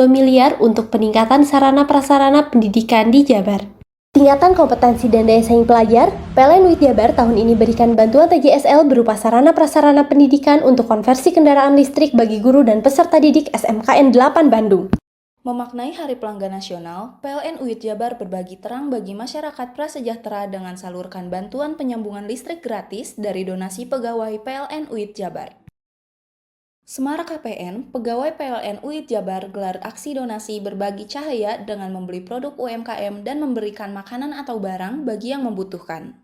Speaker 7: miliar untuk peningkatan sarana prasarana pendidikan di Jabar. Tingkatan kompetensi dan daya saing pelajar, PLN UID Jabar tahun ini berikan bantuan TJSL berupa sarana prasarana pendidikan untuk konversi kendaraan listrik bagi guru dan peserta didik SMKN 8 Bandung. Memaknai Hari Pelanggan Nasional, PLN UID Jabar berbagi terang bagi masyarakat prasejahtera dengan salurkan bantuan penyambungan listrik gratis dari donasi pegawai PLN UID Jabar. Semarang KPN, pegawai PLN UID Jabar gelar aksi donasi berbagi cahaya dengan membeli produk UMKM dan memberikan makanan atau barang bagi yang membutuhkan.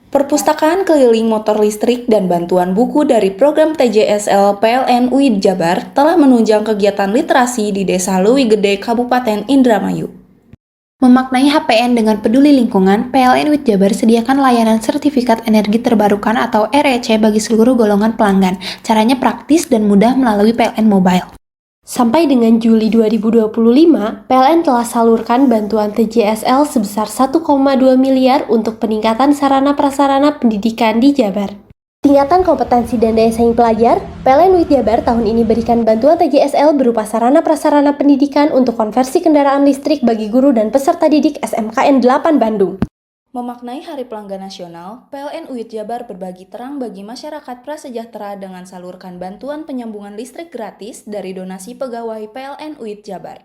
Speaker 7: Perpustakaan keliling motor listrik dan bantuan buku dari program TJSL PLN UID Jabar telah menunjang kegiatan literasi di Desa Leuwi Gede, Kabupaten Indramayu. Memaknai HPN dengan peduli lingkungan, PLN UID Jabar sediakan layanan sertifikat energi terbarukan atau REC bagi seluruh golongan pelanggan. Caranya praktis dan mudah melalui PLN Mobile.
Speaker 8: Sampai dengan Juli 2025, PLN telah salurkan bantuan TJSL sebesar 1,2 miliar untuk peningkatan sarana prasarana pendidikan di Jabar. Tingkatan kompetensi dan daya saing pelajar, PLN WIT Jabar tahun ini berikan bantuan TJSL berupa sarana prasarana pendidikan untuk konversi kendaraan listrik bagi guru dan peserta didik SMKN 8 Bandung.
Speaker 7: Memaknai Hari Pelanggan Nasional, PLN UIT Jabar berbagi terang bagi masyarakat prasejahtera dengan salurkan bantuan penyambungan listrik gratis dari donasi pegawai PLN UIT Jabar.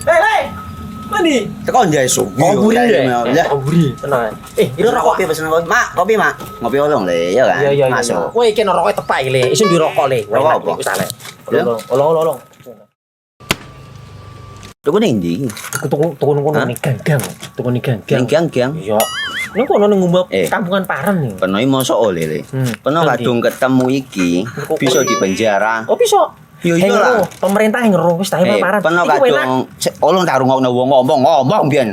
Speaker 9: Hei, mandi.
Speaker 10: Tekan jaya sugi.
Speaker 9: Koburi ya. Koburi. Tenang. Ini rokok.
Speaker 10: Kopi pesen kopi. Mak, kopi mak. Ngopi olong le, ya kan?
Speaker 9: Iya.
Speaker 10: Masuk.
Speaker 9: Woi, kena rokoknya tepak le. Isun dirokok le.
Speaker 10: Rokok apa?
Speaker 9: Wis ale. Olong.
Speaker 10: Tuku ning ndi?
Speaker 9: Tuku ning ganggang. Tuku ning ganggang.
Speaker 10: Ning gang-gang.
Speaker 9: Iya. Ning kono ning ngumbab kampungan Paren nih.
Speaker 10: Peno mosok oleh le. Peno kadung ketemu iki bisa dipenjara.
Speaker 9: Oh, bisa.
Speaker 10: Yo iya lah.
Speaker 9: Pemerintah yang ngeruh wis tahe Paren.
Speaker 10: Peno kadung olong tak rungokno wong ngomong biyen.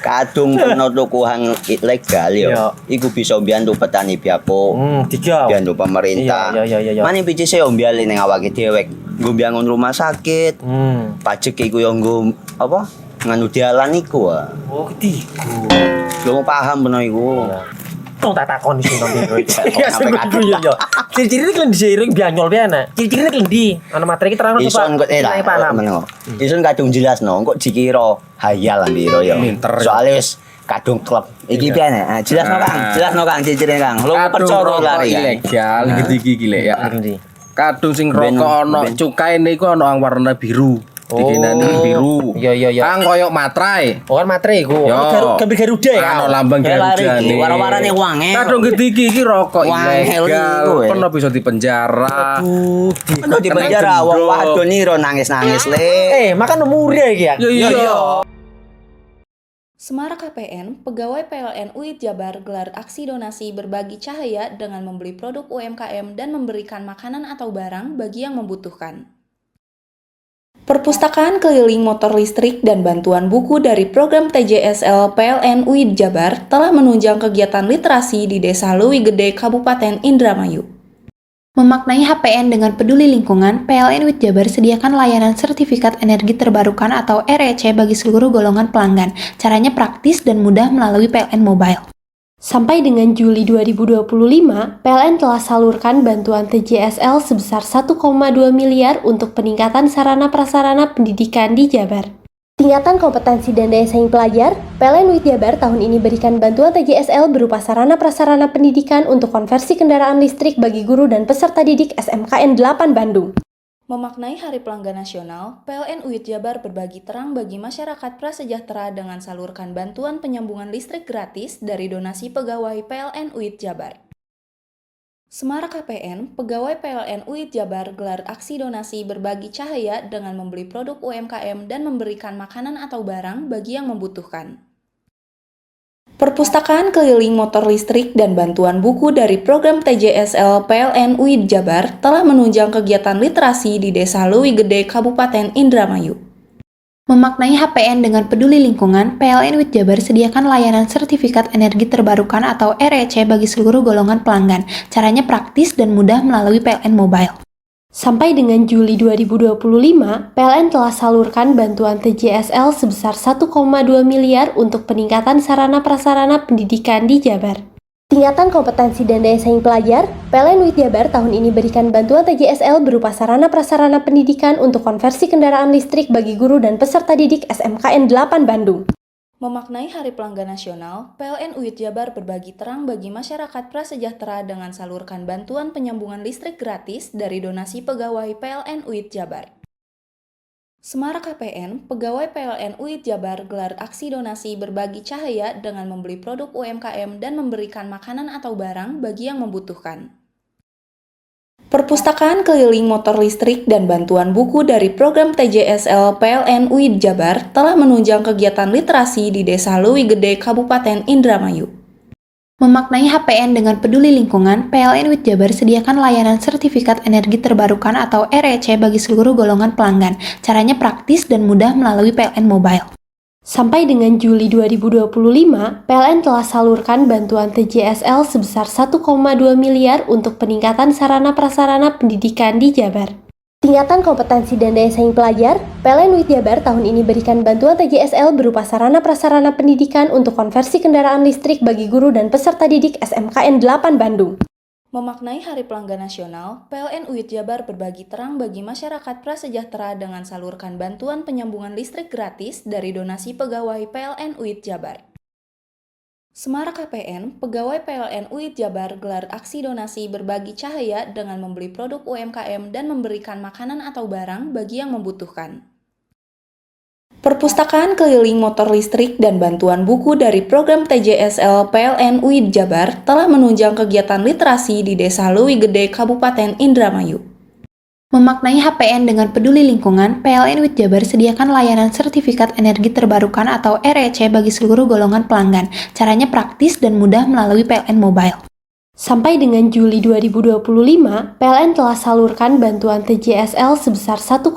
Speaker 10: Kadung peno tuku hang ilegal yo. Iku bisa mbiyantu petani biapo. Mbiyantu pemerintah.
Speaker 9: Iya.
Speaker 10: Mane pici se ombyale ning awake dhewek. Nggo mbiyangun rumah sakit. Pajak iku yo nggo apa? Nganu dalan iku.
Speaker 9: Oh, ketiku.
Speaker 10: Lu paham peno iku.
Speaker 9: Tong tak takon sing nang biro iki. Ya sebenarnya yo. Ciri-ciri iki diseiring bianyol piye ana. Ciri-ciri iki ndi? Ana materi iki terang
Speaker 10: Ison kok paham. Ison kadung jelasno kok dikira hayal nang biro yo. Soale wis kadung klub. Iki piye nek? Jelasno Kang ciri-cirine Kang. Lu percaya lari
Speaker 16: ilegal iki lek ya. Kadung sing rokok ana cukai niku ana warna biru. Dikinani biru.
Speaker 9: Iya.
Speaker 16: Kang koyo matrai.
Speaker 9: Oh kan matrai iku. Gambar Garuda ya.
Speaker 16: Ana lambang Garuda.
Speaker 10: Warna-warnane wange.
Speaker 16: Kadung gedhi iki rokok ilegal. Pernah bisa dipenjara.
Speaker 10: Aduh, dipenjara wong wadon niro nangis-nangis le.
Speaker 9: Makan umure iki ya.
Speaker 16: Iya.
Speaker 7: Semarak KPN, pegawai PLN UIT Jabar gelar aksi donasi berbagi cahaya dengan membeli produk UMKM dan memberikan makanan atau barang bagi yang membutuhkan. Perpustakaan keliling motor listrik dan bantuan buku dari program TJSL PLN UIT Jabar telah menunjang kegiatan literasi di Desa Leuwi Gede, Kabupaten Indramayu. Memaknai HPN dengan peduli lingkungan, PLN UIT Jabar sediakan layanan sertifikat energi terbarukan atau REC bagi seluruh golongan pelanggan. Caranya praktis dan mudah melalui PLN Mobile. Sampai dengan Juli 2025, PLN telah salurkan bantuan TJSL sebesar 1,2 miliar untuk peningkatan sarana prasarana pendidikan di Jabar. Tingkatan kompetensi dan daya saing pelajar, PLN WIT Jabar tahun ini berikan bantuan TJSL berupa sarana prasarana pendidikan untuk konversi kendaraan listrik bagi guru dan peserta didik SMKN 8 Bandung. Memaknai Hari Pelanggan Nasional, PLN UIT Jabar berbagi terang bagi masyarakat prasejahtera dengan salurkan bantuan penyambungan listrik gratis dari donasi pegawai PLN UIT Jabar. Semarak KPN, pegawai PLN UIT Jabar gelar aksi donasi berbagi cahaya dengan membeli produk UMKM dan memberikan makanan atau barang bagi yang membutuhkan. Perpustakaan keliling motor listrik dan bantuan buku dari program TJSL PLN UIT Jabar telah menunjang kegiatan literasi di Desa Leuwi Gede, Kabupaten Indramayu. Memaknai HPN dengan peduli lingkungan, PLN WIT Jabar sediakan layanan sertifikat energi terbarukan atau REC bagi seluruh golongan pelanggan. Caranya praktis dan mudah melalui PLN Mobile. Sampai dengan Juli 2025, PLN telah salurkan bantuan TJSL sebesar 1,2 miliar untuk peningkatan sarana prasarana pendidikan di Jabar. Tingkatan kompetensi dan daya saing pelajar, PLN WIT Jabar tahun ini berikan bantuan TJSL berupa sarana prasarana pendidikan untuk konversi kendaraan listrik bagi guru dan peserta didik SMKN 8 Bandung. Memaknai Hari Pelanggan Nasional, PLN UIT Jabar berbagi terang bagi masyarakat prasejahtera dengan salurkan bantuan penyambungan listrik gratis dari donasi pegawai PLN UIT Jabar. Semarak KPN, pegawai PLN UIT Jabar gelar aksi donasi berbagi cahaya dengan membeli produk UMKM dan memberikan makanan atau barang bagi yang membutuhkan. Perpustakaan keliling motor listrik dan bantuan buku dari program TJSL PLN UIT Jabar telah menunjang kegiatan literasi di Desa Leuwi Gede, Kabupaten Indramayu. Memaknai HPN dengan peduli lingkungan, PLN WIT Jabar sediakan layanan sertifikat energi terbarukan atau REC bagi seluruh golongan pelanggan. Caranya praktis dan mudah melalui PLN Mobile.
Speaker 8: Sampai dengan Juli 2025, PLN telah salurkan bantuan TJSL sebesar 1,2 miliar untuk peningkatan sarana prasarana pendidikan di Jabar. Tingkatan kompetensi dan daya saing pelajar, PLN WIT Jabar tahun ini berikan bantuan TJSL berupa sarana prasarana pendidikan untuk konversi kendaraan listrik bagi guru dan peserta didik SMKN 8 Bandung.
Speaker 7: Memaknai Hari Pelanggan Nasional, PLN UIT Jabar berbagi terang bagi masyarakat prasejahtera dengan salurkan bantuan penyambungan listrik gratis dari donasi pegawai PLN UIT Jabar. Semara KPN, pegawai PLN UIT Jabar gelar aksi donasi berbagi cahaya dengan membeli produk UMKM dan memberikan makanan atau barang bagi yang membutuhkan. Perpustakaan keliling motor listrik dan bantuan buku dari program TJSL PLN UIT Jabar telah menunjang kegiatan literasi di Desa Leuwi Gede, Kabupaten Indramayu. Memaknai HPN dengan peduli lingkungan, PLN WIT Jabar sediakan layanan sertifikat energi terbarukan atau REC bagi seluruh golongan pelanggan. Caranya praktis dan mudah melalui PLN Mobile. Sampai dengan Juli 2025, PLN telah salurkan bantuan TJSL sebesar 1,2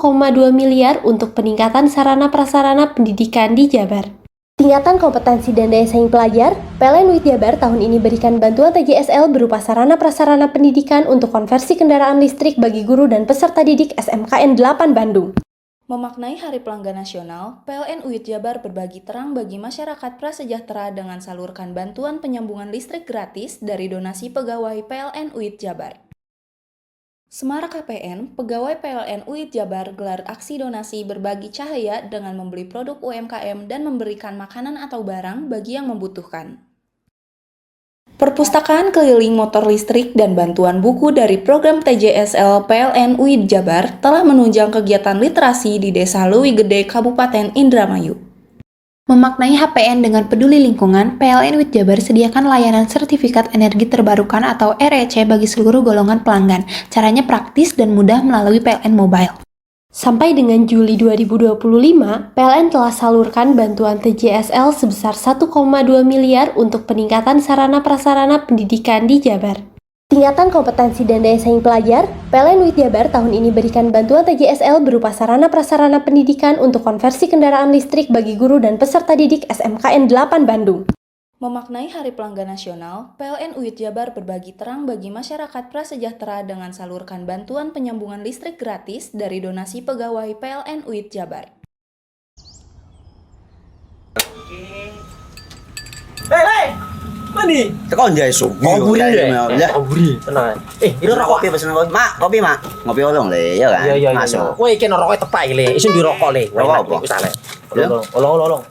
Speaker 7: miliar untuk peningkatan sarana prasarana pendidikan di Jabar. Tingkatan kompetensi dan daya saing pelajar, PLN WIT Jabar tahun ini berikan bantuan TJSL berupa sarana prasarana pendidikan untuk konversi kendaraan listrik bagi guru dan peserta didik SMKN 8 Bandung. Memaknai Hari Pelanggan Nasional, PLN UIT Jabar berbagi terang bagi masyarakat prasejahtera dengan salurkan bantuan penyambungan listrik gratis dari donasi pegawai PLN UIT Jabar. Semara KPN, pegawai PLN UIT Jabar gelar aksi donasi berbagi cahaya dengan membeli produk UMKM dan memberikan makanan atau barang bagi yang membutuhkan. Perpustakaan keliling motor listrik dan bantuan buku dari program TJSL PLN UIT Jabar telah menunjang kegiatan literasi di Desa Leuwi Gede, Kabupaten Indramayu. Memaknai HPN dengan peduli lingkungan, PLN WIT Jabar sediakan layanan sertifikat energi terbarukan atau REC bagi seluruh golongan pelanggan. Caranya praktis dan mudah melalui PLN Mobile. Sampai dengan Juli 2025, PLN telah salurkan bantuan TJSL sebesar 1,2 miliar untuk peningkatan sarana prasarana pendidikan di Jabar. Tingkatan kompetensi dan daya saing pelajar, PLN WIT Jabar tahun ini berikan bantuan TJSL berupa sarana prasarana pendidikan untuk konversi kendaraan listrik bagi guru dan peserta didik SMKN 8 Bandung. Memaknai Hari Pelanggan Nasional, PLN UIT Jabar berbagi terang bagi masyarakat prasejahtera dengan salurkan bantuan penyambungan listrik gratis dari donasi pegawai PLN UIT Jabar.
Speaker 9: Hei, mandi.
Speaker 10: Tekan jaya subuh.
Speaker 9: Koburi ya. Koburi. Tenang.
Speaker 10: Itu rokok kopi pesen kopi. Mak, kopi, Mak. Ngopi olong le, ya kan?
Speaker 9: Iya.
Speaker 10: Masuk.
Speaker 9: Woi, kene rokoknya tepak iki le. Isin dirokok le.
Speaker 10: Rokok apa?
Speaker 9: Wis ale. Olong.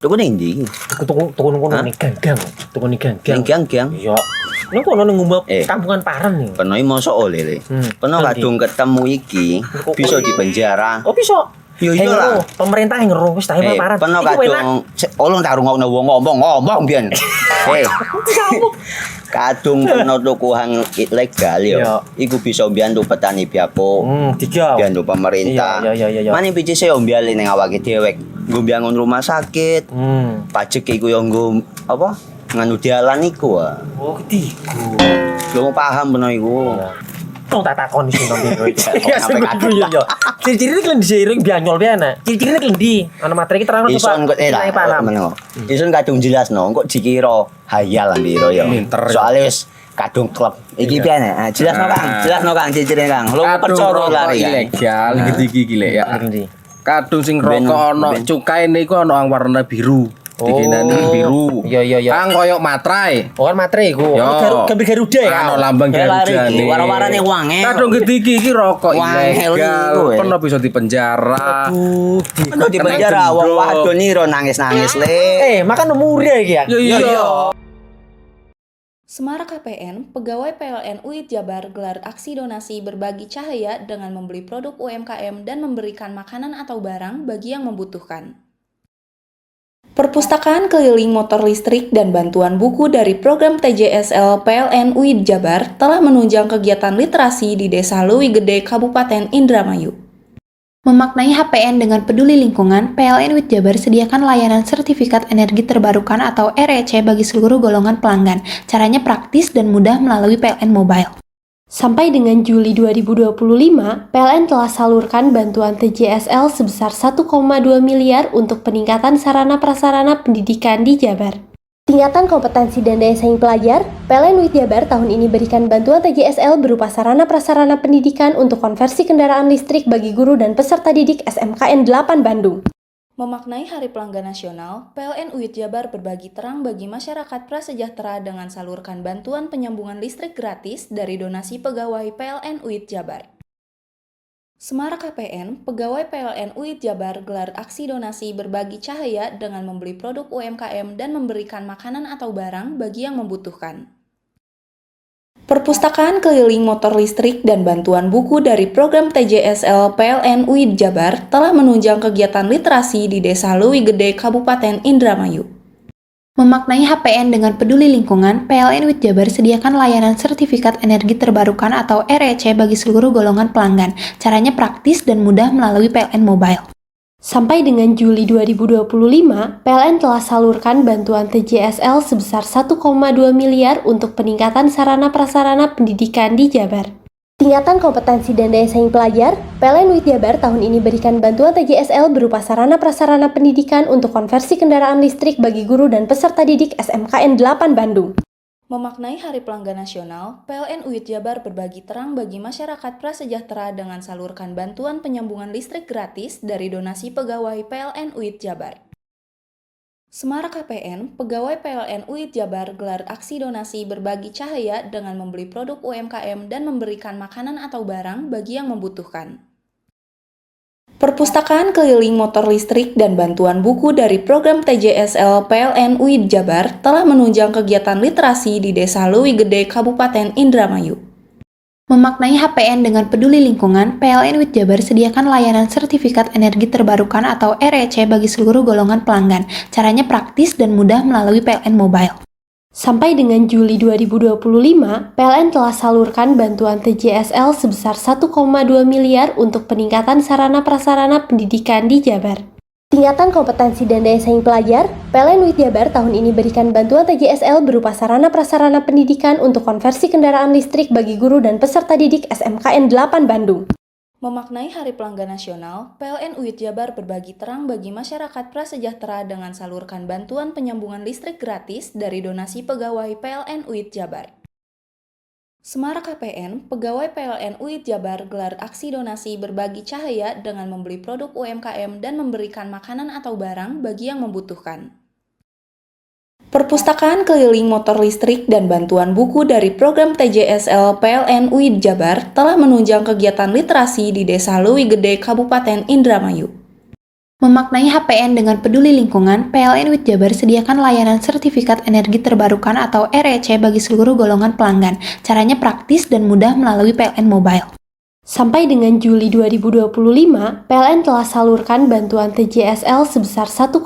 Speaker 10: Tuku ning ndi?
Speaker 9: Tuku kono ning gang. Tuku ning gang.
Speaker 10: Ning gang.
Speaker 9: Iya. Nang kono ning ngumbat kampungan Paren nih.
Speaker 10: Peno iki mosok oleh le. Peno kadung ketemu iki bisa dipenjara.
Speaker 9: Oh, bisa.
Speaker 10: Yo iya lah.
Speaker 9: Pemerintah yang ngeru wis tahe Paren.
Speaker 10: Peno kadung olong tak rungokno wong ngomong biyen. Kadung peno tuku hang ilegal yo. Iku bisa mbiyantu petani biako. Mbiyantu pemerintah.
Speaker 9: Iya.
Speaker 10: Mane picise yo mbiali ning awake dhewek. Nggo mbiyangun rumah sakit. Pajak iku yo nggo apa? Nganu dalan iku.
Speaker 9: Oh, ketiku.
Speaker 10: Lu paham peno iku.
Speaker 9: Tong tak takon sing nang biro iki. Ya sampe yo. Ciri-ciri iki diseiring bianyol piye ana. Ciri-ciri klendi. Ana materi iki terang to Pak.
Speaker 10: Isun kadung jelasno, kok dikira hayal biro yo. Soale wis kadung klub. Iki piye nek? Jelasno Kang, ciri-ciri Kang. Lu percaya lari
Speaker 16: ilegal iki lek ya. Kadung sing rokok ana cukaine iku ana warna biru. Dikinani biru.
Speaker 9: Iya.
Speaker 16: Kang koyo materai.
Speaker 9: Oh, kan materai iku. Gambar Garuda ya.
Speaker 16: Ana lambang Garuda.
Speaker 10: Warna-warnane wange.
Speaker 16: Kadung gedhi iki rokok ilegal. Pernah bisa dipenjara.
Speaker 10: Pernah dipenjara wong wadon iro nangis-nangis le.
Speaker 9: Makan murah iki ya.
Speaker 16: Iya.
Speaker 7: Semara KPN, pegawai PLN UIT Jabar gelar aksi donasi berbagi cahaya dengan membeli produk UMKM dan memberikan makanan atau barang bagi yang membutuhkan. Perpustakaan keliling motor listrik dan bantuan buku dari program TJSL PLN UIT Jabar telah menunjang kegiatan literasi di Desa Leuwi Gede, Kabupaten Indramayu. Memaknai HPN dengan peduli lingkungan, PLN WIT Jabar sediakan layanan sertifikat energi terbarukan atau REC bagi seluruh golongan pelanggan. Caranya praktis dan mudah melalui PLN Mobile.
Speaker 8: Sampai dengan Juli 2025, PLN telah salurkan bantuan TJSL sebesar 1,2 miliar untuk peningkatan sarana prasarana pendidikan di Jabar. Tingkatan kompetensi dan daya saing pelajar, PLN UIT Jabar tahun ini berikan bantuan TJSL berupa sarana prasarana pendidikan untuk konversi kendaraan listrik bagi guru dan peserta didik SMKN 8 Bandung.
Speaker 7: Memaknai Hari Pelanggan Nasional, PLN UIT Jabar berbagi terang bagi masyarakat prasejahtera dengan salurkan bantuan penyambungan listrik gratis dari donasi pegawai PLN UIT Jabar. Semara KPN, pegawai PLN UIT Jabar gelar aksi donasi berbagi cahaya dengan membeli produk UMKM dan memberikan makanan atau barang bagi yang membutuhkan. Perpustakaan keliling motor listrik dan bantuan buku dari program TJSL PLN UIT Jabar telah menunjang kegiatan literasi di Desa Leuwi Gede, Kabupaten Indramayu. Memaknai HPN dengan peduli lingkungan, PLN UIT Jabar sediakan layanan sertifikat energi terbarukan atau REC bagi seluruh golongan pelanggan. Caranya praktis dan mudah melalui PLN Mobile. Sampai dengan Juli 2025, PLN telah salurkan bantuan TJSL sebesar 1,2 miliar untuk peningkatan sarana prasarana pendidikan di Jabar. Tingkatan kompetensi dan daya saing pelajar, PLN UIT Jabar tahun ini berikan bantuan TJSL berupa sarana prasarana pendidikan untuk konversi kendaraan listrik bagi guru dan peserta didik SMKN 8 Bandung. Memaknai Hari Pelanggan Nasional, PLN UIT Jabar berbagi terang bagi masyarakat prasejahtera dengan salurkan bantuan penyambungan listrik gratis dari donasi pegawai PLN UIT Jabar. Semara KPN, pegawai PLN UIT Jabar gelar aksi donasi berbagi cahaya dengan membeli produk UMKM dan memberikan makanan atau barang bagi yang membutuhkan. Perpustakaan keliling motor listrik dan bantuan buku dari program TJSL PLN UIT Jabar telah menunjang kegiatan literasi di Desa Leuwi Gede, Kabupaten Indramayu. Memaknai HPN dengan peduli lingkungan, PLN UIT Jabar sediakan layanan sertifikat energi terbarukan atau REC bagi seluruh golongan pelanggan. Caranya praktis dan mudah melalui PLN Mobile. Sampai dengan Juli 2025, PLN telah salurkan bantuan TJSL sebesar 1,2 miliar untuk peningkatan sarana prasarana pendidikan di Jabar. Tingkatan kompetensi dan daya saing pelajar, PLN UIT Jabar tahun ini berikan bantuan TJSL berupa sarana prasarana pendidikan untuk konversi kendaraan listrik bagi guru dan peserta didik SMKN 8 Bandung. Memaknai Hari Pelanggan Nasional, PLN UIT Jabar berbagi terang bagi masyarakat prasejahtera dengan salurkan bantuan penyambungan listrik gratis dari donasi pegawai PLN UIT Jabar. Semara KPN, pegawai PLN UIT Jabar gelar aksi donasi berbagi cahaya dengan membeli produk UMKM dan memberikan makanan atau barang bagi yang membutuhkan. Perpustakaan keliling motor listrik dan bantuan buku dari program TJSL PLN UIT Jabar telah menunjang kegiatan literasi di Desa Leuwi Gede, Kabupaten Indramayu. Memaknai HPN dengan peduli lingkungan, PLN UIT Jabar sediakan layanan sertifikat energi terbarukan atau REC bagi seluruh golongan pelanggan. Caranya praktis dan mudah melalui PLN Mobile. Sampai dengan Juli 2025, PLN telah salurkan bantuan TJSL sebesar 1,2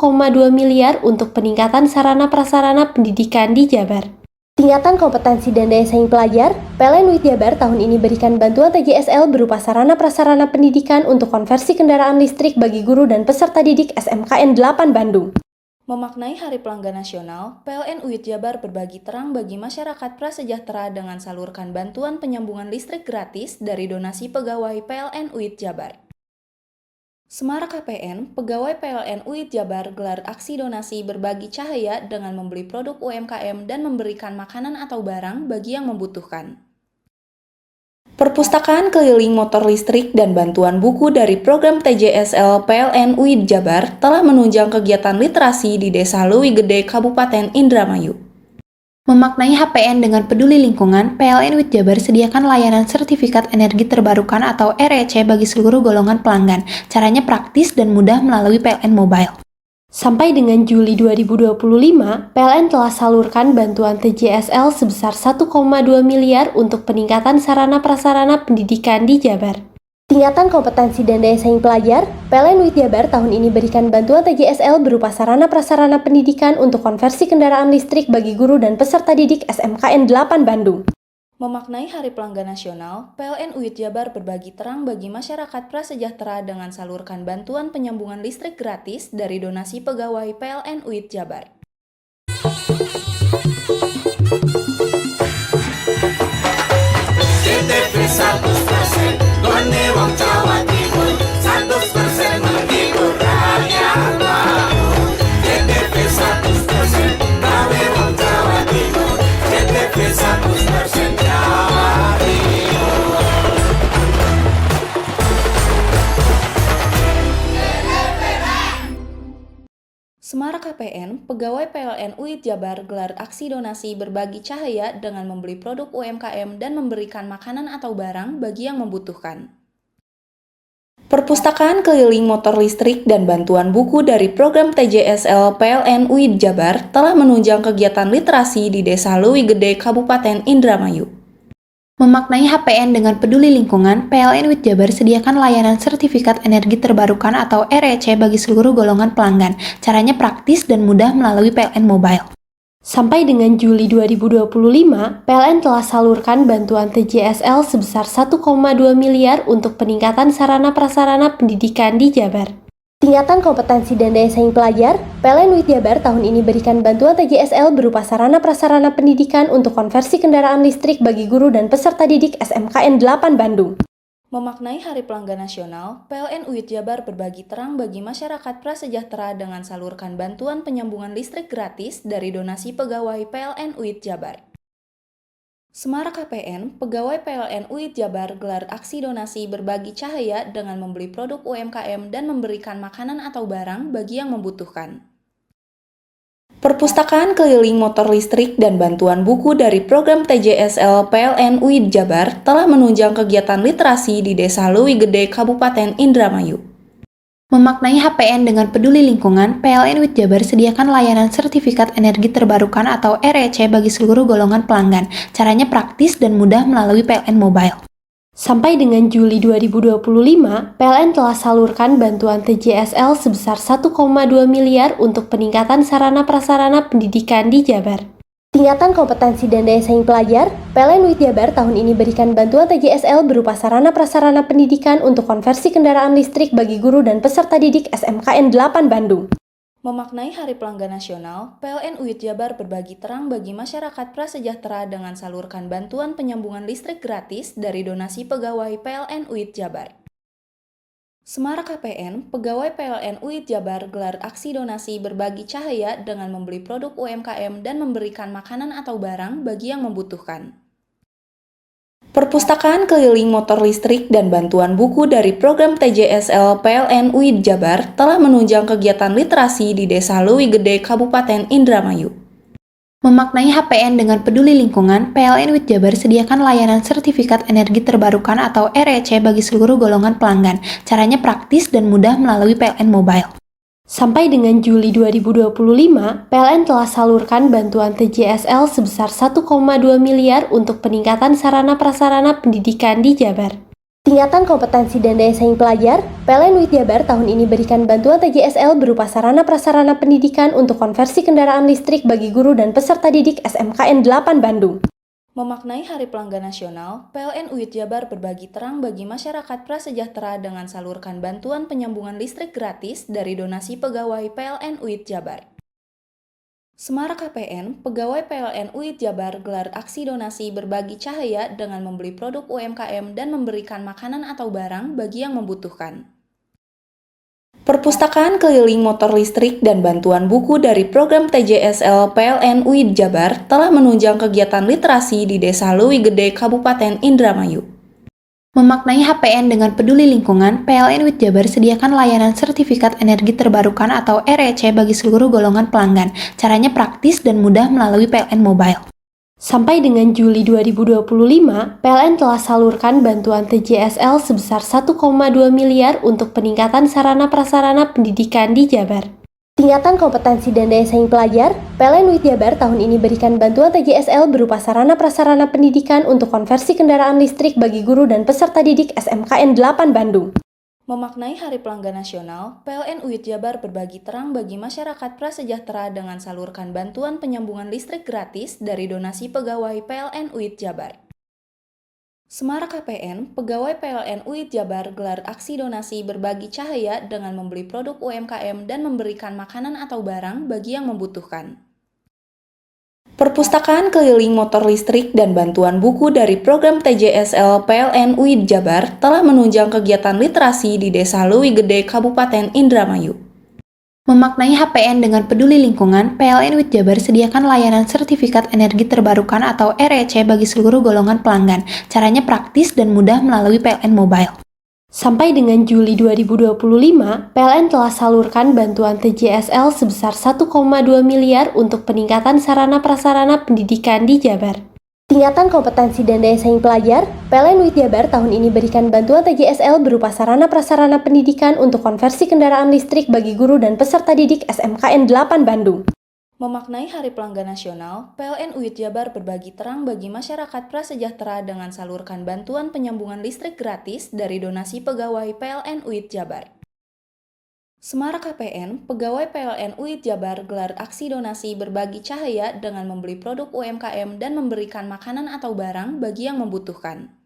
Speaker 7: miliar untuk peningkatan sarana prasarana pendidikan di Jabar. Tingkatan kompetensi dan daya saing pelajar, PLN UIT Jabar tahun ini berikan bantuan TJSL berupa sarana prasarana pendidikan untuk konversi kendaraan listrik bagi guru dan peserta didik SMKN 8 Bandung. Memaknai Hari Pelanggan Nasional, PLN UIT Jabar berbagi terang bagi masyarakat prasejahtera dengan salurkan bantuan penyambungan listrik gratis dari donasi pegawai PLN UIT Jabar. Semara KPN, pegawai PLN UIT Jabar gelar aksi donasi berbagi cahaya dengan membeli produk UMKM dan memberikan makanan atau barang bagi yang membutuhkan. Perpustakaan keliling motor listrik dan bantuan buku dari program TJSL PLN UIT Jabar telah menunjang kegiatan literasi di Desa Leuwi Gede, Kabupaten Indramayu. Memaknai HPN dengan peduli lingkungan, PLN UIT Jabar sediakan layanan sertifikat energi terbarukan atau REC bagi seluruh golongan pelanggan. Caranya praktis dan mudah melalui PLN Mobile. Sampai dengan Juli 2025, PLN telah salurkan bantuan TJSL sebesar 1,2 miliar untuk peningkatan sarana prasarana pendidikan di Jabar. Tingkatan kompetensi dan daya saing pelajar, PLN UIT Jabar tahun ini berikan bantuan TJSL berupa sarana prasarana pendidikan untuk konversi kendaraan listrik bagi guru dan peserta didik SMKN 8 Bandung. Memaknai Hari Pelanggan Nasional, PLN UIT Jabar berbagi terang bagi masyarakat prasejahtera dengan salurkan bantuan penyambungan listrik gratis dari donasi pegawai PLN UIT Jabar.
Speaker 1: GT 100% gone wong Jawa Timur 100% menghibur rakyat makmur JTV 100% gawe wong Jawa Timur JTV 100% Jawa Timur.
Speaker 7: Semarak KPN, pegawai PLN UID Jabar gelar aksi donasi berbagi cahaya dengan membeli produk UMKM dan memberikan makanan atau barang bagi yang membutuhkan. Perpustakaan keliling motor listrik dan bantuan buku dari program TJSL PLN UID Jabar telah menunjang kegiatan literasi di Desa Leuwi Gede, Kabupaten Indramayu. Memaknai HPN dengan peduli lingkungan, PLN UID Jabar sediakan layanan sertifikat energi terbarukan atau REC bagi seluruh golongan pelanggan. Caranya praktis dan mudah melalui PLN Mobile. Sampai dengan Juli 2025, PLN telah salurkan bantuan TJSL sebesar 1,2 miliar untuk peningkatan sarana-prasarana pendidikan di Jabar. Tingkatan kompetensi dan daya saing pelajar, PLN UID Jabar tahun ini berikan bantuan TJSL berupa sarana-prasarana pendidikan untuk konversi kendaraan listrik bagi guru dan peserta didik SMKN 8 Bandung. Memaknai Hari Pelanggan Nasional, PLN UID Jabar berbagi terang bagi masyarakat prasejahtera dengan salurkan bantuan penyambungan listrik gratis dari donasi pegawai PLN UID Jabar. Semarak KPN, pegawai PLN UID Jabar gelar aksi donasi berbagi cahaya dengan membeli produk UMKM dan memberikan makanan atau barang bagi yang membutuhkan. Perpustakaan keliling motor listrik dan bantuan buku dari program TJSL PLN UID Jabar telah menunjang kegiatan literasi di Desa Leuwi Gede, Kabupaten Indramayu. Memaknai HPN dengan peduli lingkungan, PLN UID Jabar sediakan layanan sertifikat energi terbarukan atau REC bagi seluruh golongan pelanggan. Caranya praktis dan mudah melalui PLN Mobile. Sampai dengan Juli 2025, PLN telah salurkan bantuan TJSL sebesar 1,2 miliar untuk peningkatan sarana-prasarana pendidikan di Jabar. Tingkatan kompetensi dan daya saing pelajar, PLN UID Jabar tahun ini berikan bantuan TJSL berupa sarana-prasarana pendidikan untuk konversi kendaraan listrik bagi guru dan peserta didik SMKN 8 Bandung. Memaknai Hari Pelanggan Nasional, PLN UID Jabar berbagi terang bagi masyarakat prasejahtera dengan salurkan bantuan penyambungan listrik gratis dari donasi pegawai PLN UID Jabar. Semarak KPN, pegawai PLN UID Jabar gelar aksi donasi berbagi cahaya dengan membeli produk UMKM dan memberikan makanan atau barang bagi yang membutuhkan. Perpustakaan keliling motor listrik dan bantuan buku dari program TJSL PLN UID Jabar telah menunjang kegiatan literasi di Desa Leuwi Gede, Kabupaten Indramayu. Memaknai HPN dengan peduli lingkungan, PLN UID Jabar sediakan layanan sertifikat energi terbarukan atau REC bagi seluruh golongan pelanggan. Caranya praktis dan mudah melalui PLN Mobile. Sampai dengan Juli 2025, PLN telah salurkan bantuan TJSL sebesar 1,2 miliar untuk peningkatan sarana-prasarana pendidikan di Jabar. Tingkatan kompetensi dan daya saing pelajar, PLN UID Jabar tahun ini berikan bantuan TJSL berupa sarana-prasarana pendidikan untuk konversi kendaraan listrik bagi guru dan peserta didik SMKN 8 Bandung. Memaknai Hari Pelanggan Nasional, PLN UID Jabar berbagi terang bagi masyarakat prasejahtera dengan salurkan bantuan penyambungan listrik gratis dari donasi pegawai PLN UID Jabar. Semarak KPN, pegawai PLN UID Jabar gelar aksi donasi berbagi cahaya dengan membeli produk UMKM dan memberikan makanan atau barang bagi yang membutuhkan. Perpustakaan keliling motor listrik dan bantuan buku dari program TJSL PLN UID Jabar telah menunjang kegiatan literasi di Desa Leuwi Gede, Kabupaten Indramayu. Memaknai HPN dengan peduli lingkungan, PLN UID Jabar sediakan layanan sertifikat energi terbarukan atau REC bagi seluruh golongan pelanggan. Caranya praktis dan mudah melalui PLN Mobile. Sampai dengan Juli 2025, PLN telah salurkan bantuan TJSL sebesar 1,2 miliar untuk peningkatan sarana-prasarana pendidikan di Jabar. Tingkatan kompetensi dan daya saing pelajar, PLN UID Jabar tahun ini berikan bantuan TJSL berupa sarana-prasarana pendidikan untuk konversi kendaraan listrik bagi guru dan peserta didik SMKN 8 Bandung. Memaknai Hari Pelanggan Nasional, PLN UID Jabar berbagi terang bagi masyarakat prasejahtera dengan salurkan bantuan penyambungan listrik gratis dari donasi pegawai PLN UID Jabar. Semarak KPN, pegawai PLN UID Jabar gelar aksi donasi berbagi cahaya dengan membeli produk UMKM dan memberikan makanan atau barang bagi yang membutuhkan. Perpustakaan keliling motor listrik dan bantuan buku dari program TJSL PLN UID Jabar telah menunjang kegiatan literasi di Desa Leuwi Gede, Kabupaten Indramayu. Memaknai HPN dengan peduli lingkungan, PLN UID Jabar sediakan layanan sertifikat energi terbarukan atau REC bagi seluruh golongan pelanggan. Caranya praktis dan mudah melalui PLN Mobile. Sampai dengan Juli 2025, PLN telah salurkan bantuan TJSL sebesar 1,2 miliar untuk peningkatan sarana-prasarana pendidikan di Jabar. Tingkatan kompetensi dan daya saing pelajar, PLN UID Jabar tahun ini berikan bantuan TJSL berupa sarana-prasarana pendidikan untuk konversi kendaraan listrik bagi guru dan peserta didik SMKN 8 Bandung. Memaknai Hari Pelanggan Nasional, PLN UID Jabar berbagi terang bagi masyarakat prasejahtera dengan salurkan bantuan penyambungan listrik gratis dari donasi pegawai PLN UID Jabar. Semarak KPN, pegawai PLN UID Jabar gelar aksi donasi berbagi cahaya dengan membeli produk UMKM dan memberikan makanan atau barang bagi yang membutuhkan.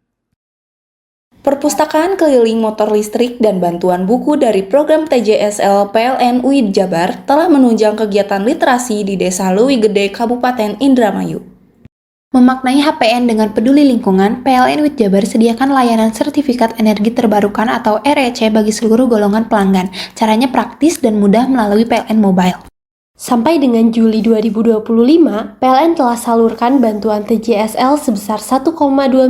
Speaker 7: Perpustakaan keliling motor listrik dan bantuan buku dari program TJSL PLN UID Jabar telah menunjang kegiatan literasi di Desa Leuwi Gede, Kabupaten Indramayu. Memaknai HPN dengan peduli lingkungan, PLN UID Jabar sediakan layanan sertifikat energi terbarukan atau REC bagi seluruh golongan pelanggan. Caranya praktis dan mudah melalui PLN Mobile. Sampai dengan Juli 2025, PLN telah salurkan bantuan TJSL sebesar 1,2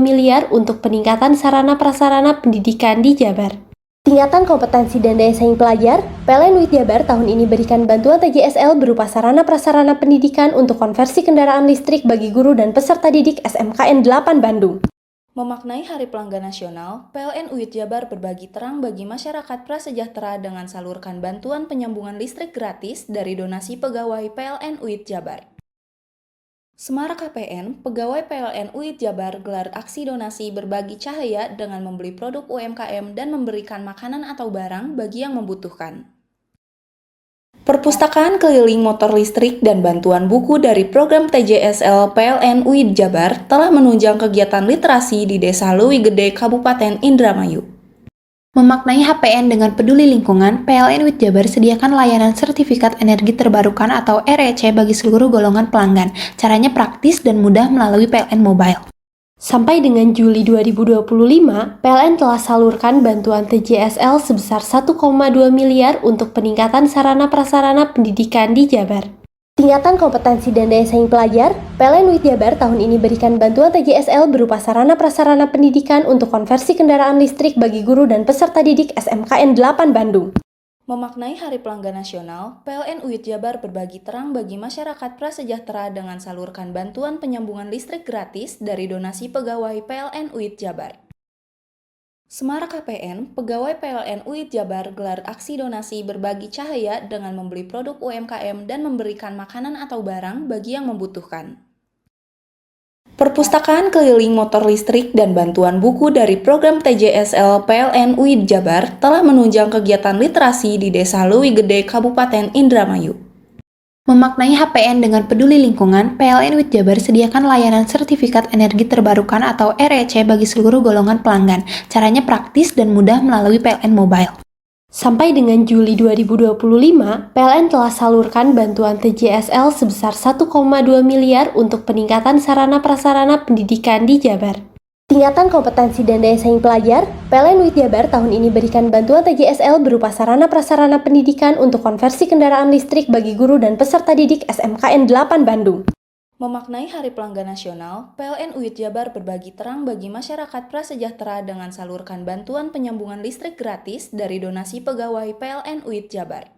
Speaker 7: miliar untuk peningkatan sarana-prasarana pendidikan di Jabar. Tingkatan kompetensi dan daya saing pelajar, PLN UID Jabar tahun ini berikan bantuan TJSL berupa sarana-prasarana pendidikan untuk konversi kendaraan listrik bagi guru dan peserta didik SMKN 8 Bandung. Memaknai Hari Pelanggan Nasional, PLN UID Jabar berbagi terang bagi masyarakat prasejahtera dengan salurkan bantuan penyambungan listrik gratis dari donasi pegawai PLN UID Jabar. Semarak KPN, pegawai PLN UID Jabar gelar aksi donasi berbagi cahaya dengan membeli produk UMKM dan memberikan makanan atau barang bagi yang membutuhkan. Perpustakaan keliling motor listrik dan bantuan buku dari program TJSL PLN UID Jabar telah menunjang kegiatan literasi di Desa Leuwi Gede, Kabupaten Indramayu. Memaknai HPN dengan peduli lingkungan, PLN UID Jabar sediakan layanan sertifikat energi terbarukan atau REC bagi seluruh golongan pelanggan. Caranya praktis dan mudah melalui PLN Mobile. Sampai dengan Juli 2025, PLN telah salurkan bantuan TJSL sebesar 1,2 miliar untuk peningkatan sarana-prasarana pendidikan di Jabar. Tingkatan kompetensi dan daya saing pelajar, PLN UID Jabar tahun ini berikan bantuan TJSL berupa sarana-prasarana pendidikan untuk konversi kendaraan listrik bagi guru dan peserta didik SMKN 8 Bandung. Memaknai Hari Pelanggan Nasional, PLN UID Jabar berbagi terang bagi masyarakat prasejahtera dengan salurkan bantuan penyambungan listrik gratis dari donasi pegawai PLN UID Jabar. Semarak KPN, pegawai PLN UID Jabar gelar aksi donasi berbagi cahaya dengan membeli produk UMKM dan memberikan makanan atau barang bagi yang membutuhkan. Perpustakaan keliling motor listrik dan bantuan buku dari program TJSL PLN UID Jabar telah menunjang kegiatan literasi di Desa Leuwi Gede, Kabupaten Indramayu. Memaknai HPN dengan peduli lingkungan, PLN UID Jabar sediakan layanan sertifikat energi terbarukan atau REC bagi seluruh golongan pelanggan. Caranya praktis dan mudah melalui PLN Mobile. Sampai dengan Juli 2025, PLN telah salurkan bantuan TJSL sebesar 1,2 miliar untuk peningkatan sarana-prasarana pendidikan di Jabar. Tingkatan kompetensi dan daya saing pelajar, PLN UID Jabar tahun ini berikan bantuan TJSL berupa sarana-prasarana pendidikan untuk konversi kendaraan listrik bagi guru dan peserta didik SMKN 8 Bandung. Memaknai Hari Pelanggan Nasional, PLN UID Jabar berbagi terang bagi masyarakat prasejahtera dengan salurkan bantuan penyambungan listrik gratis dari donasi pegawai PLN UID Jabar.